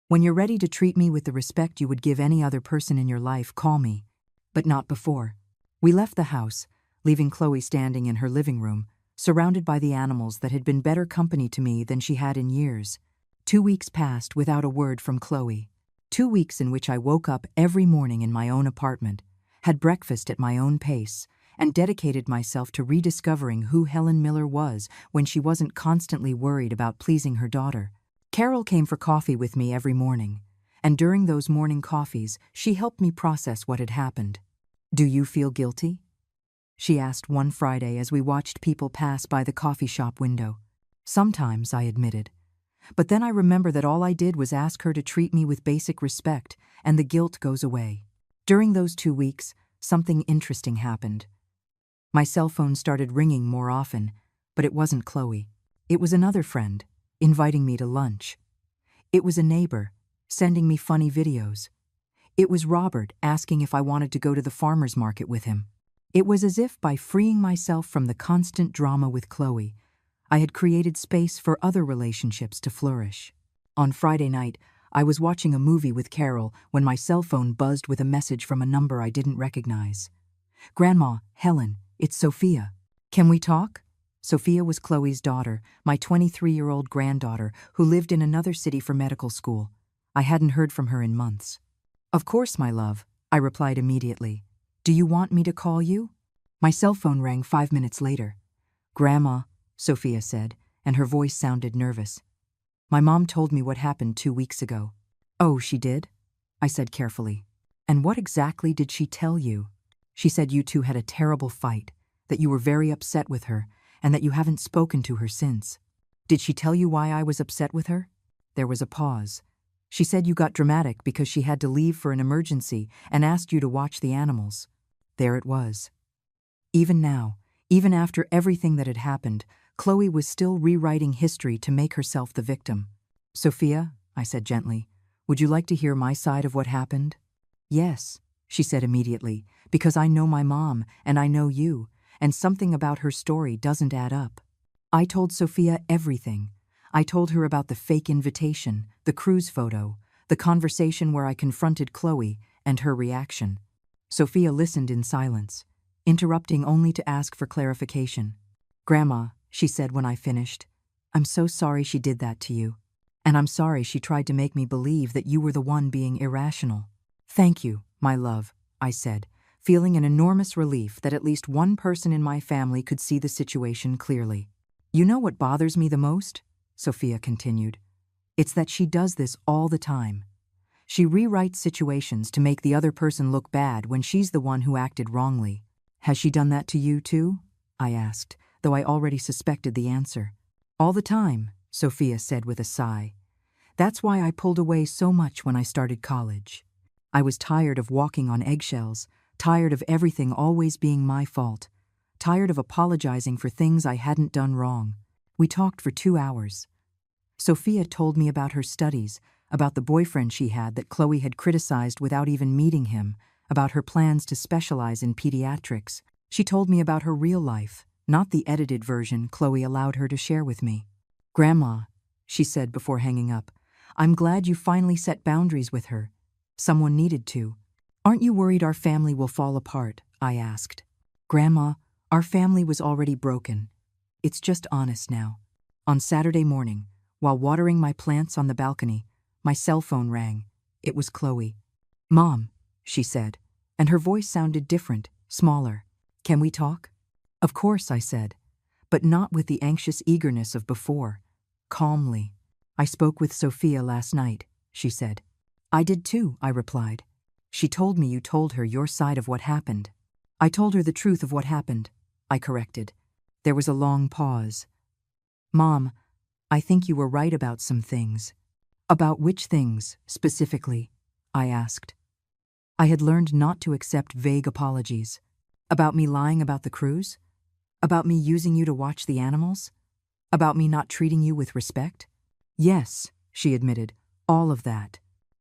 "when you're ready to treat me with the respect you would give any other person in your life, call me, but not before." We left the house, leaving Chloe standing in her living room, surrounded by the animals that had been better company to me than she had in years. 2 weeks passed without a word from Chloe. 2 weeks in which I woke up every morning in my own apartment, had breakfast at my own pace, and dedicated myself to rediscovering who Helen Miller was when she wasn't constantly worried about pleasing her daughter. Carol came for coffee with me every morning, and during those morning coffees, she helped me process what had happened. "Do you feel guilty?" she asked one Friday as we watched people pass by the coffee shop window. "Sometimes," I admitted. But then I remember that all I did was ask her to treat me with basic respect, and the guilt goes away. During those 2 weeks, something interesting happened. My cell phone started ringing more often, but it wasn't Chloe. It was another friend, inviting me to lunch. It was a neighbor, sending me funny videos. It was Robert asking if I wanted to go to the farmer's market with him. It was as if by freeing myself from the constant drama with Chloe, I had created space for other relationships to flourish. On Friday night, I was watching a movie with Carol when my cell phone buzzed with a message from a number I didn't recognize. "Grandma, Helen, it's Sophia. Can we talk?" Sophia was Chloe's daughter, my 23-year-old granddaughter, who lived in another city for medical school. I hadn't heard from her in months. "Of course, my love," I replied immediately. "Do you want me to call you?" My cell phone rang 5 minutes later. "Grandma," Sophia said, and her voice sounded nervous. "My mom told me what happened 2 weeks ago." "Oh, she did?" I said carefully. "And what exactly did she tell you?" "She said you two had a terrible fight, that you were very upset with her, and that you haven't spoken to her since." "Did she tell you why I was upset with her?" There was a pause. "She said you got dramatic because she had to leave for an emergency and asked you to watch the animals." There it was. Even now, even after everything that had happened, Chloe was still rewriting history to make herself the victim. "Sophia," I said gently, "would you like to hear my side of what happened?" "Yes," she said immediately, "because I know my mom and I know you, and something about her story doesn't add up." I told Sophia everything. I told her about the fake invitation, the cruise photo, the conversation where I confronted Chloe, and her reaction. Sophia listened in silence, interrupting only to ask for clarification. "Grandma," she said when I finished, "I'm so sorry she did that to you. And I'm sorry she tried to make me believe that you were the one being irrational." "Thank you, my love," I said, feeling an enormous relief that at least one person in my family could see the situation clearly. "You know what bothers me the most?" Sophia continued. "It's that she does this all the time. She rewrites situations to make the other person look bad when she's the one who acted wrongly." "Has she done that to you too?" I asked, though I already suspected the answer. "All the time," Sophia said with a sigh. "That's why I pulled away so much when I started college. I was tired of walking on eggshells, tired of everything always being my fault, tired of apologizing for things I hadn't done wrong." We talked for 2 hours. Sophia told me about her studies, about the boyfriend she had that Chloe had criticized without even meeting him, about her plans to specialize in pediatrics. She told me about her real life, not the edited version Chloe allowed her to share with me. "Grandma," she said before hanging up, "I'm glad you finally set boundaries with her. Someone needed to." "Aren't you worried our family will fall apart?" I asked. "Grandma, our family was already broken. It's just honest now." On Saturday morning, while watering my plants on the balcony, my cell phone rang. It was Chloe. "Mom," she said, and her voice sounded different, smaller. "Can we talk?" "Of course," I said, but not with the anxious eagerness of before. Calmly. "I spoke with Sophia last night," she said. "I did too," I replied. "She told me you told her your side of what happened." "I told her the truth of what happened," I corrected. There was a long pause. "Mom, I think you were right about some things." "About which things, specifically?" I asked. I had learned not to accept vague apologies. "About me lying about the cruise? About me using you to watch the animals? About me not treating you with respect?" "Yes," she admitted, "all of that.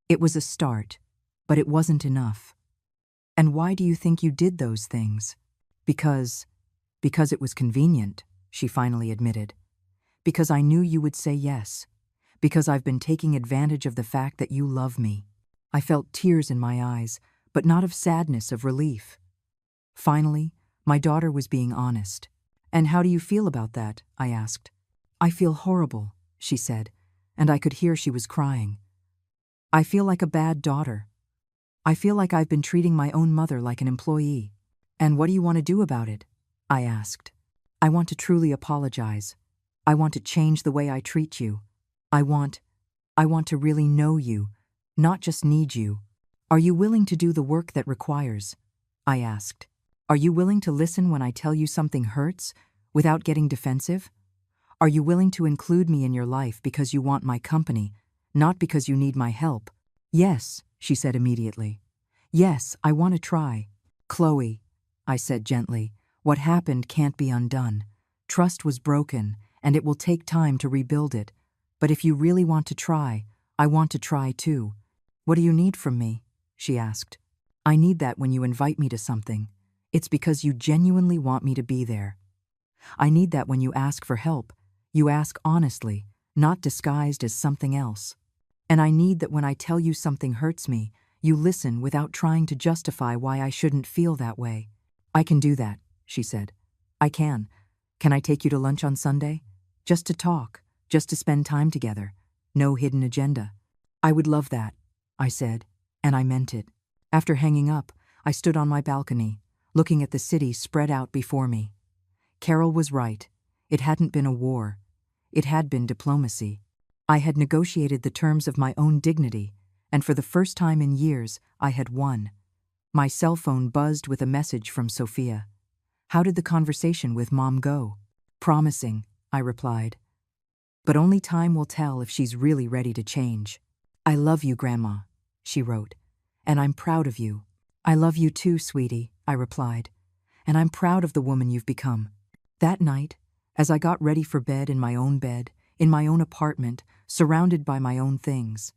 It was a start, but it wasn't enough." "And why do you think you did those things?" Because it was convenient," she finally admitted. "Because I knew you would say yes. Because I've been taking advantage of the fact that you love me." I felt tears in my eyes, but not of sadness, of relief. Finally, my daughter was being honest. "And how do you feel about that?" I asked. "I feel horrible," she said, and I could hear she was crying. "I feel like a bad daughter. I feel like I've been treating my own mother like an employee." "And what do you want to do about it?" I asked. "I want to truly apologize. I want to change the way I treat you. I want to really know you, not just need you." "Are you willing to do the work that requires?" I asked. "Are you willing to listen when I tell you something hurts, without getting defensive? Are you willing to include me in your life because you want my company, not because you need my help?" "Yes," she said immediately. "Yes, I want to try." "Chloe," I said gently, "what happened can't be undone. Trust was broken, and it will take time to rebuild it. But if you really want to try, I want to try too." "What do you need from me?" she asked. "I need that when you invite me to something. It's because you genuinely want me to be there. I need that when you ask for help, you ask honestly, not disguised as something else. And I need that when I tell you something hurts me, you listen without trying to justify why I shouldn't feel that way. I can do that, she said. I can. Can I take you to lunch on Sunday? Just to talk, just to spend time together. No hidden agenda. I would love that, I said, and I meant it. After hanging up, I stood on my balcony, looking at the city spread out before me. Carol was right. It hadn't been a war. It had been diplomacy. I had negotiated the terms of my own dignity, and for the first time in years, I had won. My cell phone buzzed with a message from Sophia. How did the conversation with Mom go? Promising, I replied. But only time will tell if she's really ready to change. I love you, Grandma, she wrote, and I'm proud of you. I love you too, sweetie, I replied, and I'm proud of the woman you've become. That night, as I got ready for bed, in my own apartment, surrounded by my own things,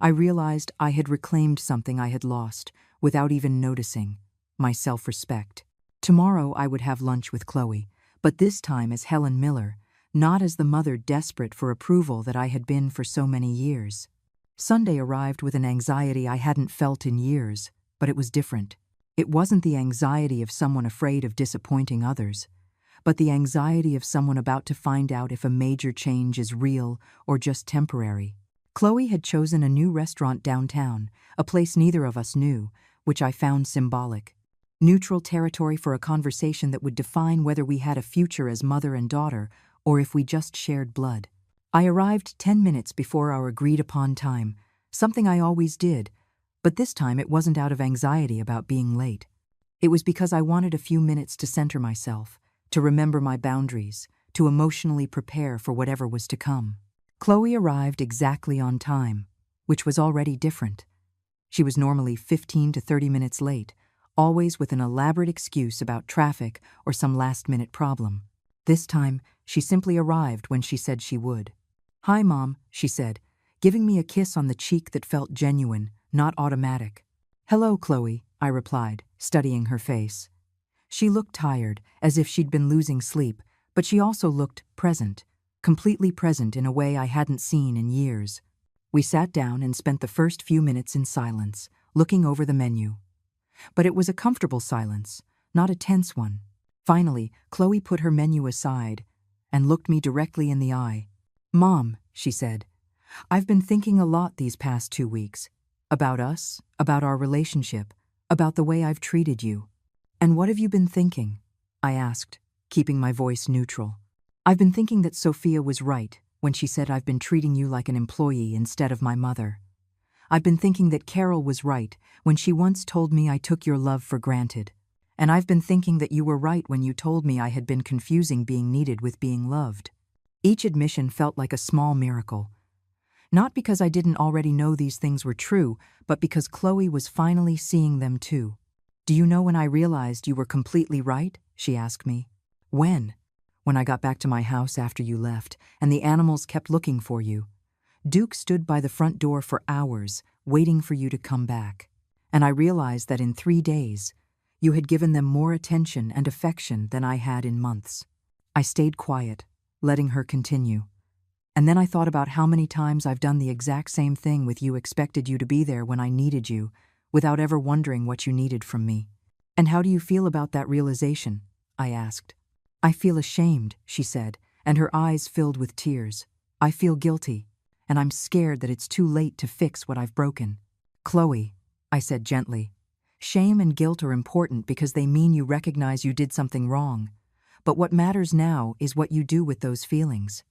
I realized I had reclaimed something I had lost without even noticing, my self-respect. Tomorrow I would have lunch with Chloe, but this time as Helen Miller, not as the mother desperate for approval that I had been for so many years. Sunday arrived with an anxiety I hadn't felt in years, but it was different. It wasn't the anxiety of someone afraid of disappointing others, but the anxiety of someone about to find out if a major change is real or just temporary. Chloe had chosen a new restaurant downtown, a place neither of us knew, which I found symbolic. Neutral territory for a conversation that would define whether we had a future as mother and daughter or if we just shared blood. I arrived 10 minutes before our agreed-upon time, something I always did, but this time it wasn't out of anxiety about being late. It was because I wanted a few minutes to center myself, to remember my boundaries, to emotionally prepare for whatever was to come. Chloe arrived exactly on time, which was already different. She was normally 15 to 30 minutes late, always with an elaborate excuse about traffic or some last-minute problem. This time, she simply arrived when she said she would. "Hi, Mom," she said, giving me a kiss on the cheek that felt genuine, not automatic. "Hello, Chloe," I replied, studying her face. She looked tired, as if she'd been losing sleep, but she also looked present, completely present in a way I hadn't seen in years. We sat down and spent the first few minutes in silence, looking over the menu. But it was a comfortable silence, not a tense one. Finally, Chloe put her menu aside and looked me directly in the eye. "Mom," she said, "I've been thinking a lot these past 2 weeks. About us, about our relationship, about the way I've treated you." "And what have you been thinking?" I asked, keeping my voice neutral. "I've been thinking that Sophia was right when she said I've been treating you like an employee instead of my mother. I've been thinking that Carol was right when she once told me I took your love for granted. And I've been thinking that you were right when you told me I had been confusing being needed with being loved." Each admission felt like a small miracle. Not because I didn't already know these things were true, but because Chloe was finally seeing them too. "Do you know when I realized you were completely right?" she asked me. "When?" "When I got back to my house after you left, and the animals kept looking for you. Duke stood by the front door for hours, waiting for you to come back. And I realized that in 3 days, you had given them more attention and affection than I had in months." I stayed quiet, letting her continue. "And then I thought about how many times I've done the exact same thing with you, expected you to be there when I needed you, without ever wondering what you needed from me. And how do you feel about that realization?" I asked. "I feel ashamed," she said, and her eyes filled with tears. "I feel guilty, and I'm scared that it's too late to fix what I've broken." "Chloe," I said gently, "shame and guilt are important because they mean you recognize you did something wrong. But what matters now is what you do with those feelings."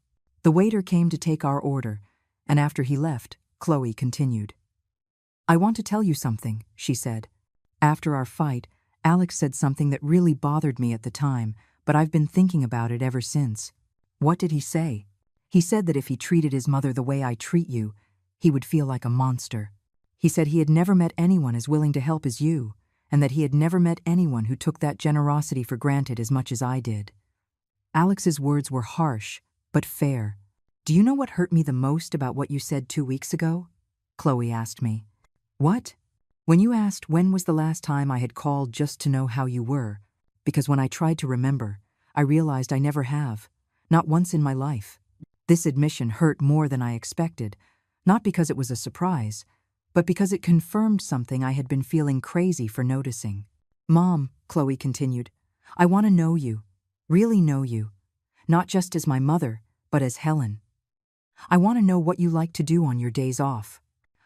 The waiter came to take our order, and after he left, Chloe continued. "I want to tell you something," she said. "After our fight, Alex said something that really bothered me at the time, but I've been thinking about it ever since." "What did he say?" "He said that if he treated his mother the way I treat you, he would feel like a monster. He said he had never met anyone as willing to help as you, and that he had never met anyone who took that generosity for granted as much as I did." Alex's words were harsh, but fair. "Do you know what hurt me the most about what you said 2 weeks ago?" Chloe asked me. "What?" "When you asked when was the last time I had called just to know how you were, because when I tried to remember, I realized I never have, not once in my life. This admission hurt more than I expected, not because it was a surprise, but because it confirmed something I had been feeling crazy for noticing. Mom, Chloe continued, I want to know you, really know you, not just as my mother, but as Helen. I want to know what you like to do on your days off.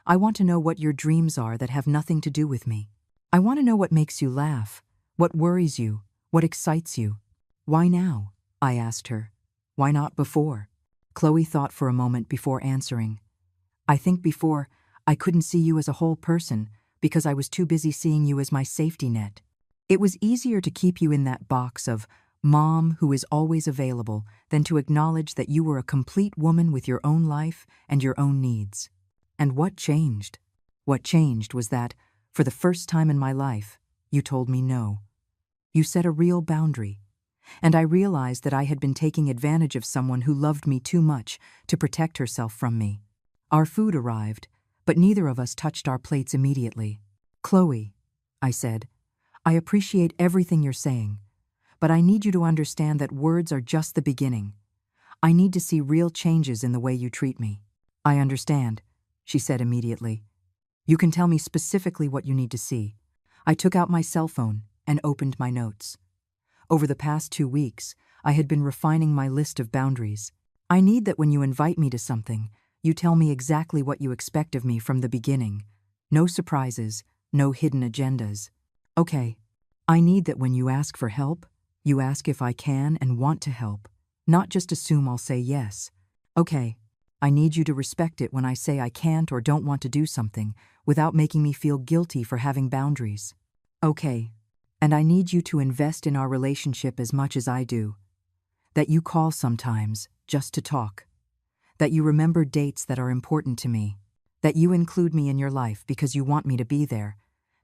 I want to know what your dreams are that have nothing to do with me. I want to know what makes you laugh, what worries you, what excites you. Why now? I asked her. Why not before? Chloe thought for a moment before answering. I think before, I couldn't see you as a whole person because I was too busy seeing you as my safety net. It was easier to keep you in that box of mom who is always available than to acknowledge that you were a complete woman with your own life and your own needs. And what changed? What changed was that, for the first time in my life, you told me no. You set a real boundary. And I realized that I had been taking advantage of someone who loved me too much to protect herself from me. Our food arrived, but neither of us touched our plates immediately. Chloe, I said, I appreciate everything you're saying, but I need you to understand that words are just the beginning. I need to see real changes in the way you treat me. I understand, she said immediately. You can tell me specifically what you need to see. I took out my cell phone and opened my notes. Over the past 2 weeks, I had been refining my list of boundaries. I need that when you invite me to something, you tell me exactly what you expect of me from the beginning. No surprises, no hidden agendas. Okay. I need that when you ask for help, you ask if I can and want to help, not just assume I'll say yes. Okay. I need you to respect it when I say I can't or don't want to do something without making me feel guilty for having boundaries. Okay. And I need you to invest in our relationship as much as I do. That you call sometimes, just to talk. That you remember dates that are important to me. That you include me in your life because you want me to be there,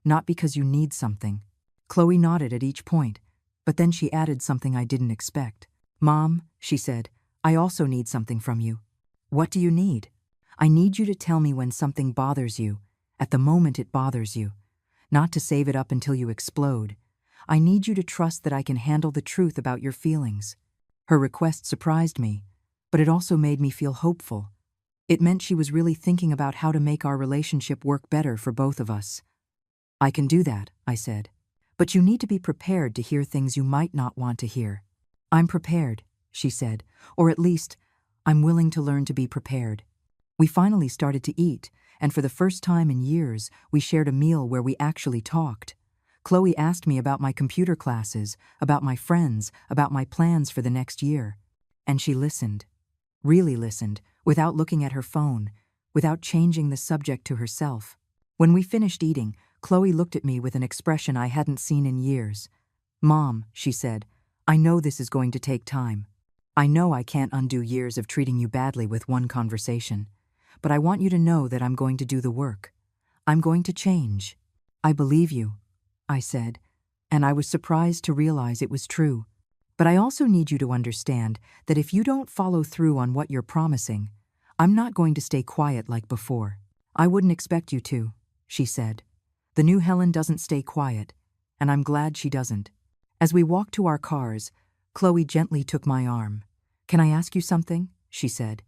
not because you need something. Chloe nodded at each point, but then she added something I didn't expect. Mom, she said, I also need something from you. What do you need? I need you to tell me when something bothers you, at the moment it bothers you, not to save it up until you explode. I need you to trust that I can handle the truth about your feelings. Her request surprised me, but it also made me feel hopeful. It meant she was really thinking about how to make our relationship work better for both of us. I can do that, I said. But you need to be prepared to hear things you might not want to hear. I'm prepared, she said, or at least, I'm willing to learn to be prepared. We finally started to eat, and for the first time in years, we shared a meal where we actually talked. Chloe asked me about my computer classes, about my friends, about my plans for the next year. And she listened. Really listened, without looking at her phone, without changing the subject to herself. When we finished eating, Chloe looked at me with an expression I hadn't seen in years. Mom, she said, I know this is going to take time. I know I can't undo years of treating you badly with one conversation. But I want you to know that I'm going to do the work. I'm going to change. I believe you, I said, and I was surprised to realize it was true. But I also need you to understand that if you don't follow through on what you're promising, I'm not going to stay quiet like before. I wouldn't expect you to, she said. The new Helen doesn't stay quiet, and I'm glad she doesn't. As we walked to our cars, Chloe gently took my arm. Can I ask you something? She said.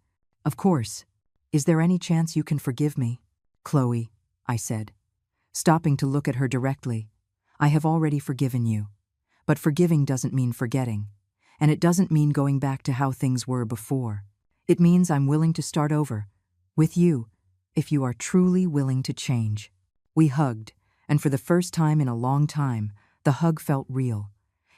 Of course. Is there any chance you can forgive me? Chloe, I said, stopping to look at her directly. I have already forgiven you. But forgiving doesn't mean forgetting, and it doesn't mean going back to how things were before. It means I'm willing to start over, with you, if you are truly willing to change. We hugged, and for the first time in a long time, the hug felt real.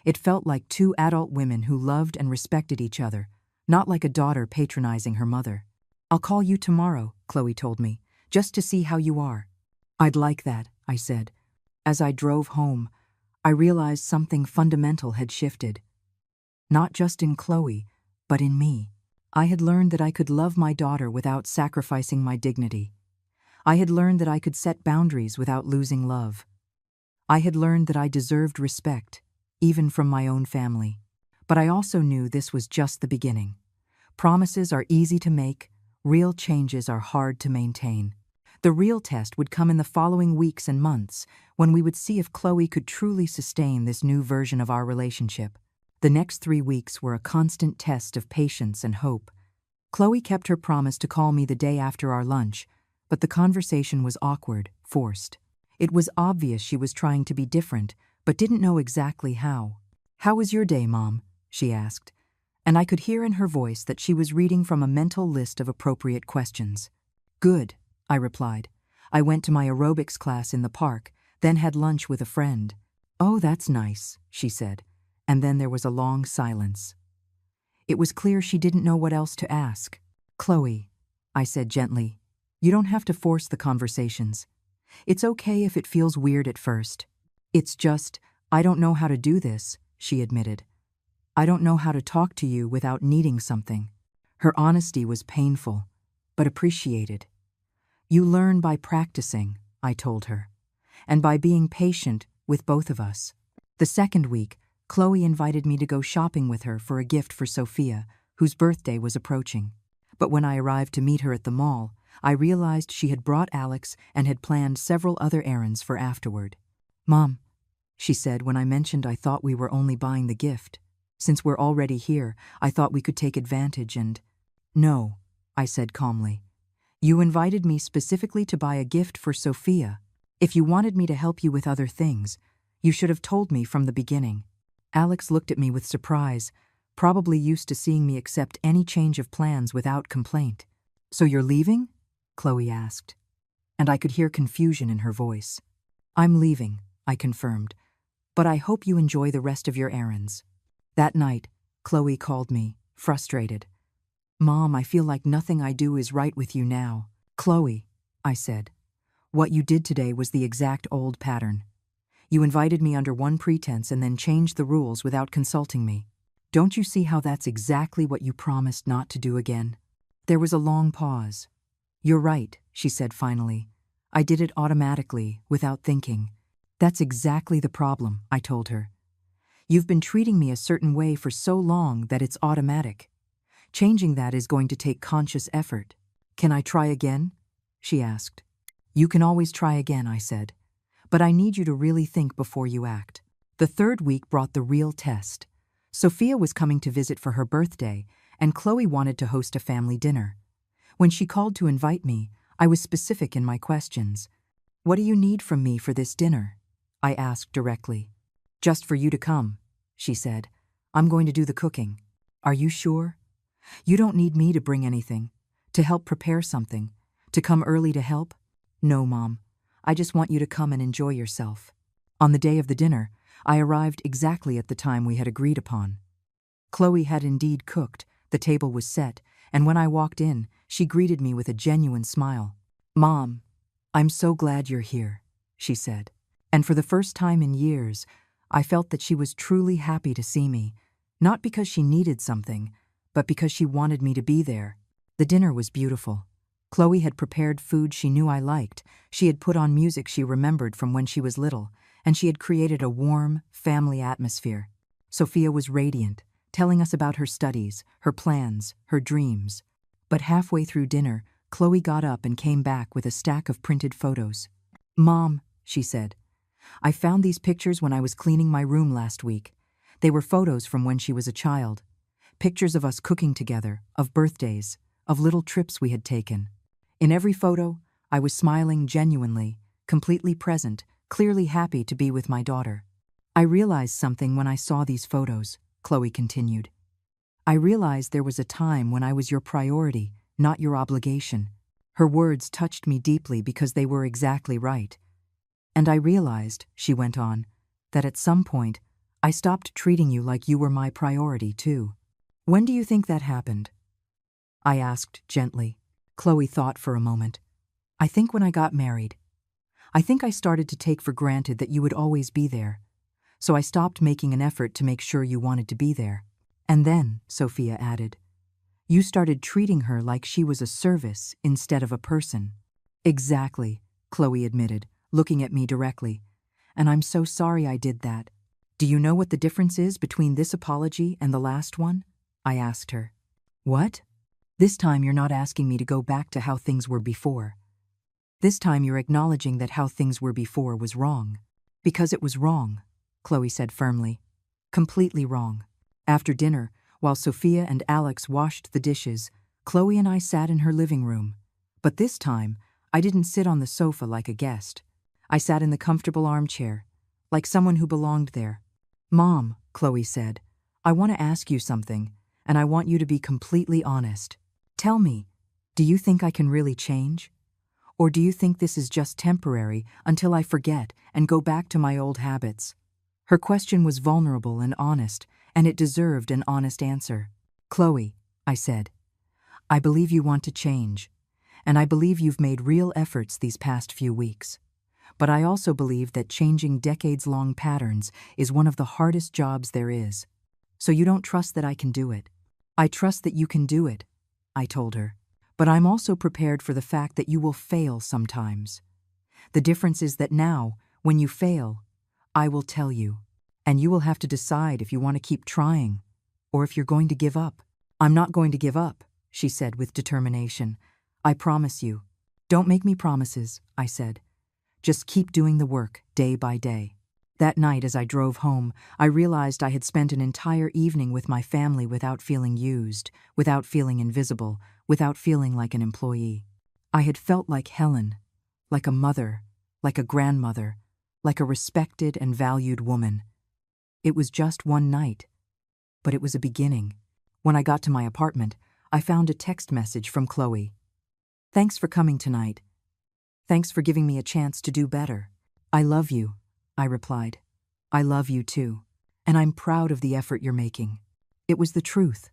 It felt like two adult women who loved and respected each other, not like a daughter patronizing her mother. I'll call you tomorrow, Chloe told me, just to see how you are. I'd like that, I said. As I drove home, I realized something fundamental had shifted. Not just in Chloe, but in me. I had learned that I could love my daughter without sacrificing my dignity. I had learned that I could set boundaries without losing love. I had learned that I deserved respect, even from my own family. But I also knew this was just the beginning. Promises are easy to make, real changes are hard to maintain. The real test would come in the following weeks and months, when we would see if Chloe could truly sustain this new version of our relationship. The next 3 weeks were a constant test of patience and hope. Chloe kept her promise to call me the day after our lunch, but the conversation was awkward, forced. It was obvious she was trying to be different, but didn't know exactly how. "How was your day, Mom?" she asked, and I could hear in her voice that she was reading from a mental list of appropriate questions. "Good," I replied. "I went to my aerobics class in the park, then had lunch with a friend." "Oh, that's nice," she said, and then there was a long silence. It was clear she didn't know what else to ask. "Chloe," I said gently, "you don't have to force the conversations. It's okay if it feels weird at first. It's just, I don't know how to do this," she admitted. "I don't know how to talk to you without needing something." Her honesty was painful, but appreciated. "You learn by practicing," I told her, "and by being patient with both of us." The second week, Chloe invited me to go shopping with her for a gift for Sophia, whose birthday was approaching. But when I arrived to meet her at the mall, I realized she had brought Alex and had planned several other errands for afterward. "Mom," she said when I mentioned I thought we were only buying the gift. "Since we're already here, I thought we could take advantage and—" "No," I said calmly. "You invited me specifically to buy a gift for Sophia. If you wanted me to help you with other things, you should have told me from the beginning." Alex looked at me with surprise, probably used to seeing me accept any change of plans without complaint. "So you're leaving?" Chloe asked, and I could hear confusion in her voice. "I'm leaving," I confirmed, "but I hope you enjoy the rest of your errands." That night, Chloe called me, frustrated. "Mom, I feel like nothing I do is right with you now." "Chloe," I said, "what you did today was the exact old pattern. You invited me under one pretense and then changed the rules without consulting me. Don't you see how that's exactly what you promised not to do again?" There was a long pause. "You're right," she said finally. "I did it automatically, without thinking." "That's exactly the problem," I told her. "You've been treating me a certain way for so long that it's automatic. Changing that is going to take conscious effort." "Can I try again?" she asked. "You can always try again," I said. "But I need you to really think before you act." The third week brought the real test. Sophia was coming to visit for her birthday, and Chloe wanted to host a family dinner. When she called to invite me, I was specific in my questions. "What do you need from me for this dinner?" I asked directly. "Just for you to come," she said. "I'm going to do the cooking." "Are you sure? You don't need me to bring anything, to help prepare something, to come early to help?" "No, Mom. I just want you to come and enjoy yourself." On the day of the dinner, I arrived exactly at the time we had agreed upon. Chloe had indeed cooked, the table was set, and when I walked in, she greeted me with a genuine smile. "Mom, I'm so glad you're here," she said. And for the first time in years, I felt that she was truly happy to see me, not because she needed something, but because she wanted me to be there. The dinner was beautiful. Chloe had prepared food she knew I liked, she had put on music she remembered from when she was little, and she had created a warm, family atmosphere. Sophia was radiant, telling us about her studies, her plans, her dreams. But halfway through dinner, Chloe got up and came back with a stack of printed photos. "Mom," she said, "I found these pictures when I was cleaning my room last week. They were photos from when she was a child. Pictures of us cooking together, of birthdays, of little trips we had taken. In every photo, I was smiling genuinely, completely present, clearly happy to be with my daughter." "I realized something when I saw these photos," Chloe continued. "I realized there was a time when I was your priority, not your obligation." Her words touched me deeply because they were exactly right. "And I realized," she went on, "that at some point, I stopped treating you like you were my priority too." "When do you think that happened?" I asked gently. Chloe thought for a moment. "I think when I got married. I think I started to take for granted that you would always be there. So I stopped making an effort to make sure you wanted to be there. And then," Sophia added, "you started treating her like she was a service instead of a person." "Exactly," Chloe admitted, looking at me directly. "And I'm so sorry I did that." "Do you know what the difference is between this apology and the last one?" I asked her. "What?" "This time you're not asking me to go back to how things were before. This time you're acknowledging that how things were before was wrong. Because it was wrong, Chloe said firmly. Completely wrong. After dinner, while Sophia and Alex washed the dishes, Chloe and I sat in her living room. But this time, I didn't sit on the sofa like a guest. I sat in the comfortable armchair, like someone who belonged there. Mom, Chloe said, I want to ask you something, and I want you to be completely honest. Tell me, do you think I can really change? Or do you think this is just temporary until I forget and go back to my old habits? Her question was vulnerable and honest, and it deserved an honest answer. Chloe, I said, I believe you want to change, and I believe you've made real efforts these past few weeks. But I also believe that changing decades-long patterns is one of the hardest jobs there is. So you don't trust that I can do it. I trust that you can do it, I told her. But I'm also prepared for the fact that you will fail sometimes. The difference is that now, when you fail, I will tell you, and you will have to decide if you want to keep trying, or if you're going to give up. I'm not going to give up, she said with determination. I promise you. Don't make me promises, I said. Just keep doing the work, day by day. That night as I drove home, I realized I had spent an entire evening with my family without feeling used, without feeling invisible, without feeling like an employee. I had felt like Helen, like a mother, like a grandmother, like a respected and valued woman. It was just one night, but it was a beginning. When I got to my apartment, I found a text message from Chloe. Thanks for coming tonight. Thanks for giving me a chance to do better. I love you, I replied. I love you too, and I'm proud of the effort you're making. It was the truth.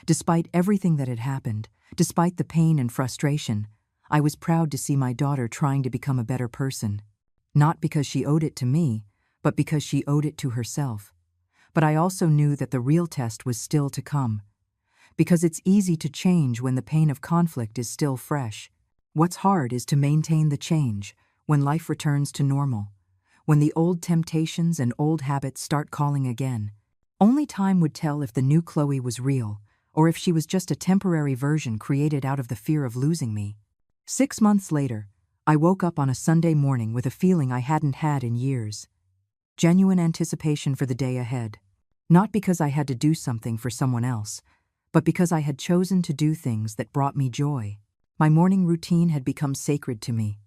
Despite everything that had happened, despite the pain and frustration, I was proud to see my daughter trying to become a better person. Not because she owed it to me, but because she owed it to herself. But I also knew that the real test was still to come. Because it's easy to change when the pain of conflict is still fresh. What's hard is to maintain the change when life returns to normal, when the old temptations and old habits start calling again. Only time would tell if the new Chloe was real, or if she was just a temporary version created out of the fear of losing me. 6 months later, I woke up on a Sunday morning with a feeling I hadn't had in years. Genuine anticipation for the day ahead. Not because I had to do something for someone else, but because I had chosen to do things that brought me joy. My morning routine had become sacred to me.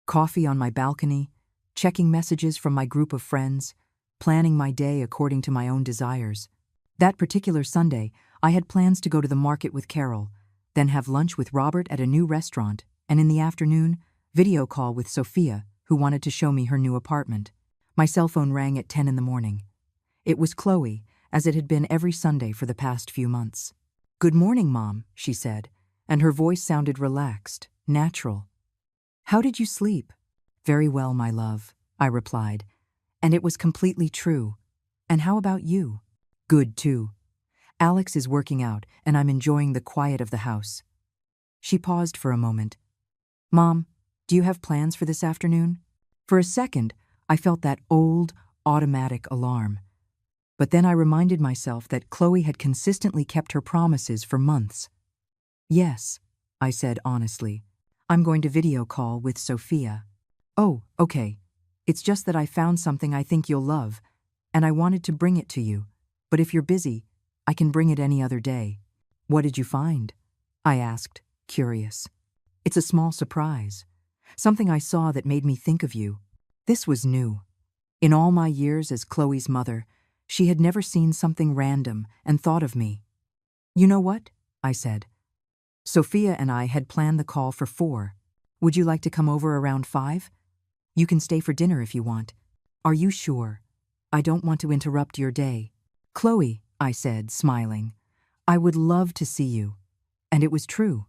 Coffee on my balcony, checking messages from my group of friends, planning my day according to my own desires. That particular Sunday, I had plans to go to the market with Carol, then have lunch with Robert at a new restaurant, and in the afternoon, video call with Sophia, who wanted to show me her new apartment. My cell phone rang at 10 in the morning. It was Chloe, as it had been every Sunday for the past few months. Good morning, Mom, she said, and her voice sounded relaxed, natural. How did you sleep? Very well, my love, I replied, and it was completely true. And how about you? Good, too. Alex is working out, and I'm enjoying the quiet of the house. She paused for a moment. Mom, do you have plans for this afternoon? For a second, I felt that old, automatic alarm. But then I reminded myself that Chloe had consistently kept her promises for months. Yes, I said honestly. I'm going to video call with Sophia. Oh, okay. It's just that I found something I think you'll love, and I wanted to bring it to you. But if you're busy, I can bring it any other day. What did you find? I asked, curious. It's a small surprise. Something I saw that made me think of you. This was new. In all my years as Chloe's mother, she had never seen something random and thought of me. You know what? I said. Sophia and I had planned the call for 4. Would you like to come over around 5? You can stay for dinner if you want. Are you sure? I don't want to interrupt your day. Chloe, I said, smiling, I would love to see you. And it was true.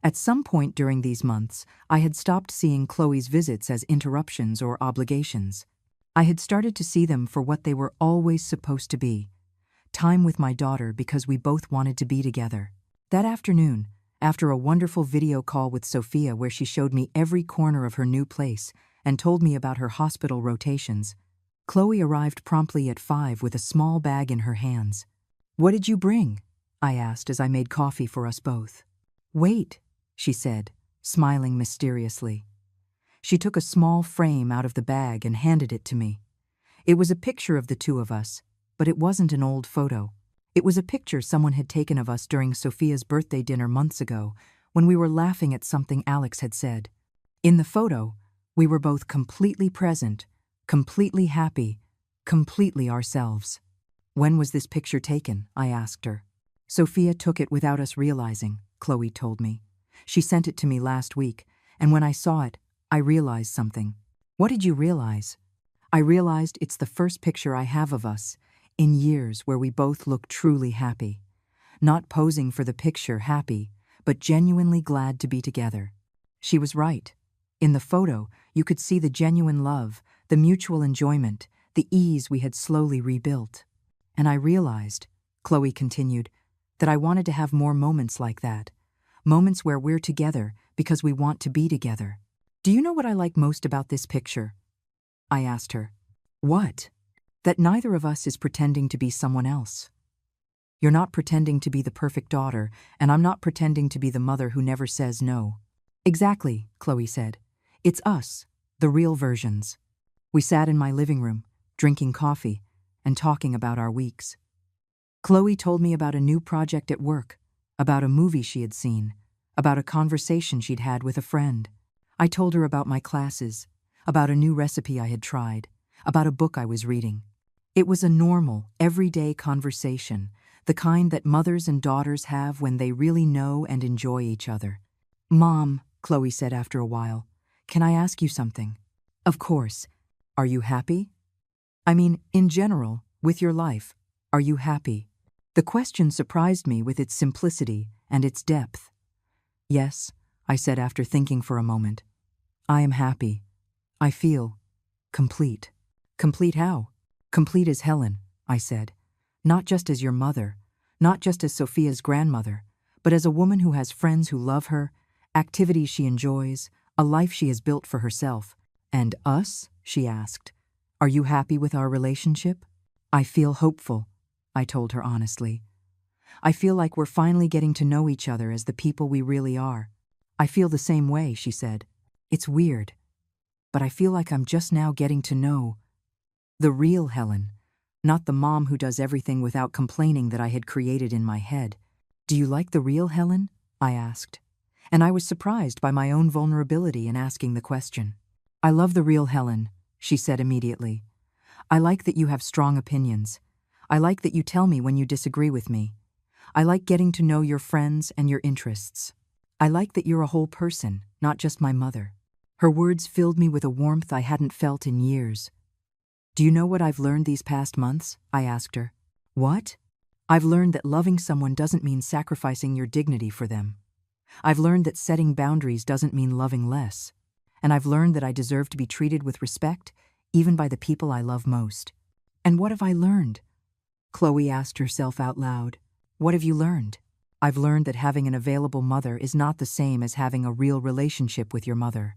At some point during these months, I had stopped seeing Chloe's visits as interruptions or obligations. I had started to see them for what they were always supposed to be. Time with my daughter because we both wanted to be together. That afternoon, after a wonderful video call with Sophia where she showed me every corner of her new place and told me about her hospital rotations, Chloe arrived promptly at 5 with a small bag in her hands. What did you bring? I asked as I made coffee for us both. Wait, she said, smiling mysteriously. She took a small frame out of the bag and handed it to me. It was a picture of the two of us, but it wasn't an old photo. It was a picture someone had taken of us during Sophia's birthday dinner months ago, when we were laughing at something Alex had said. In the photo, we were both completely present, completely happy, completely ourselves. When was this picture taken? I asked her. Sophia took it without us realizing, Chloe told me. She sent it to me last week, and when I saw it, I realized something. What did you realize? I realized it's the first picture I have of us, in years, where we both look truly happy. Not posing for the picture happy, but genuinely glad to be together. She was right. In the photo, you could see the genuine love, the mutual enjoyment, the ease we had slowly rebuilt. And I realized, Chloe continued, that I wanted to have more moments like that. Moments where we're together because we want to be together. Do you know what I like most about this picture? I asked her. What? That neither of us is pretending to be someone else. You're not pretending to be the perfect daughter, and I'm not pretending to be the mother who never says no. Exactly, Chloe said. It's us, the real versions. We sat in my living room, drinking coffee, and talking about our weeks. Chloe told me about a new project at work, about a movie she had seen, about a conversation she'd had with a friend. I told her about my classes, about a new recipe I had tried, about a book I was reading. It was a normal, everyday conversation, the kind that mothers and daughters have when they really know and enjoy each other. Mom, Chloe said after a while, can I ask you something? Of course. Are you happy? I mean, in general, with your life, are you happy? The question surprised me with its simplicity and its depth. Yes, I said after thinking for a moment. I am happy. I feel complete. Complete how? Complete as Helen, I said. Not just as your mother, not just as Sophia's grandmother, but as a woman who has friends who love her, activities she enjoys, a life she has built for herself. And us? She asked. Are you happy with our relationship? I feel hopeful, I told her honestly. I feel like we're finally getting to know each other as the people we really are. I feel the same way, she said. It's weird, but I feel like I'm just now getting to know the real Helen, not the mom who does everything without complaining that I had created in my head. Do you like the real Helen? I asked. And I was surprised by my own vulnerability in asking the question. I love the real Helen, she said immediately. I like that you have strong opinions. I like that you tell me when you disagree with me. I like getting to know your friends and your interests. I like that you're a whole person, not just my mother. Her words filled me with a warmth I hadn't felt in years. Do you know what I've learned these past months? I asked her. What? I've learned that loving someone doesn't mean sacrificing your dignity for them. I've learned that setting boundaries doesn't mean loving less. And I've learned that I deserve to be treated with respect, even by the people I love most. And what have I learned? Chloe asked herself out loud. What have you learned? I've learned that having an available mother is not the same as having a real relationship with your mother.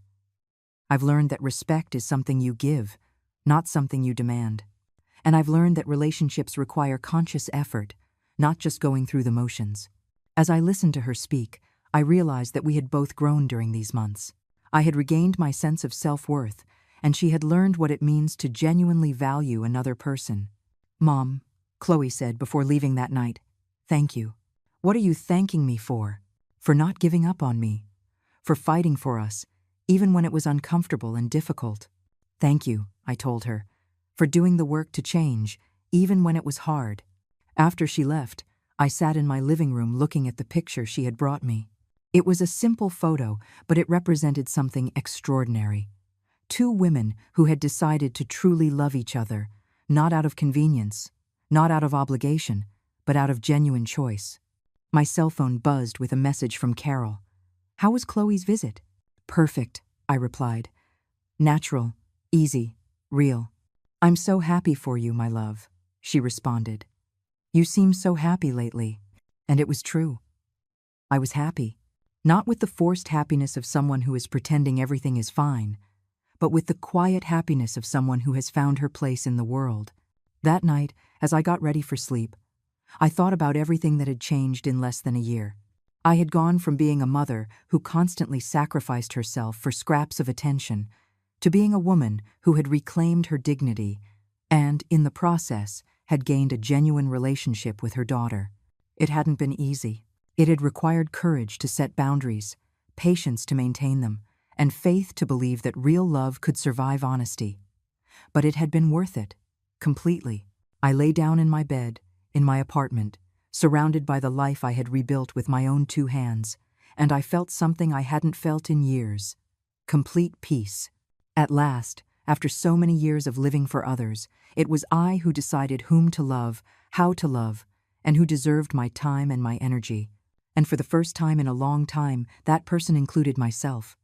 I've learned that respect is something you give, not something you demand. And I've learned that relationships require conscious effort, not just going through the motions. As I listened to her speak, I realized that we had both grown during these months. I had regained my sense of self-worth, and she had learned what it means to genuinely value another person. Mom, Chloe said before leaving that night, thank you. What are you thanking me for? For not giving up on me. For fighting for us, even when it was uncomfortable and difficult. Thank you, I told her, for doing the work to change, even when it was hard. After she left, I sat in my living room looking at the picture she had brought me. It was a simple photo, but it represented something extraordinary. Two women who had decided to truly love each other, not out of convenience, not out of obligation, but out of genuine choice. My cell phone buzzed with a message from Carol. How was Chloe's visit? Perfect, I replied. Natural, easy, real. I'm so happy for you, my love, she responded. You seem so happy lately. And it was true. I was happy, not with the forced happiness of someone who is pretending everything is fine, but with the quiet happiness of someone who has found her place in the world. That night, as I got ready for sleep, I thought about everything that had changed in less than a year. I had gone from being a mother who constantly sacrificed herself for scraps of attention to being a woman who had reclaimed her dignity and, in the process, had gained a genuine relationship with her daughter. It hadn't been easy. It had required courage to set boundaries, patience to maintain them, and faith to believe that real love could survive honesty. But it had been worth it, completely. I lay down in my bed, in my apartment, surrounded by the life I had rebuilt with my own 2 hands, and I felt something I hadn't felt in years: complete peace. At last, after so many years of living for others, it was I who decided whom to love, how to love, and who deserved my time and my energy. And for the first time in a long time, that person included myself.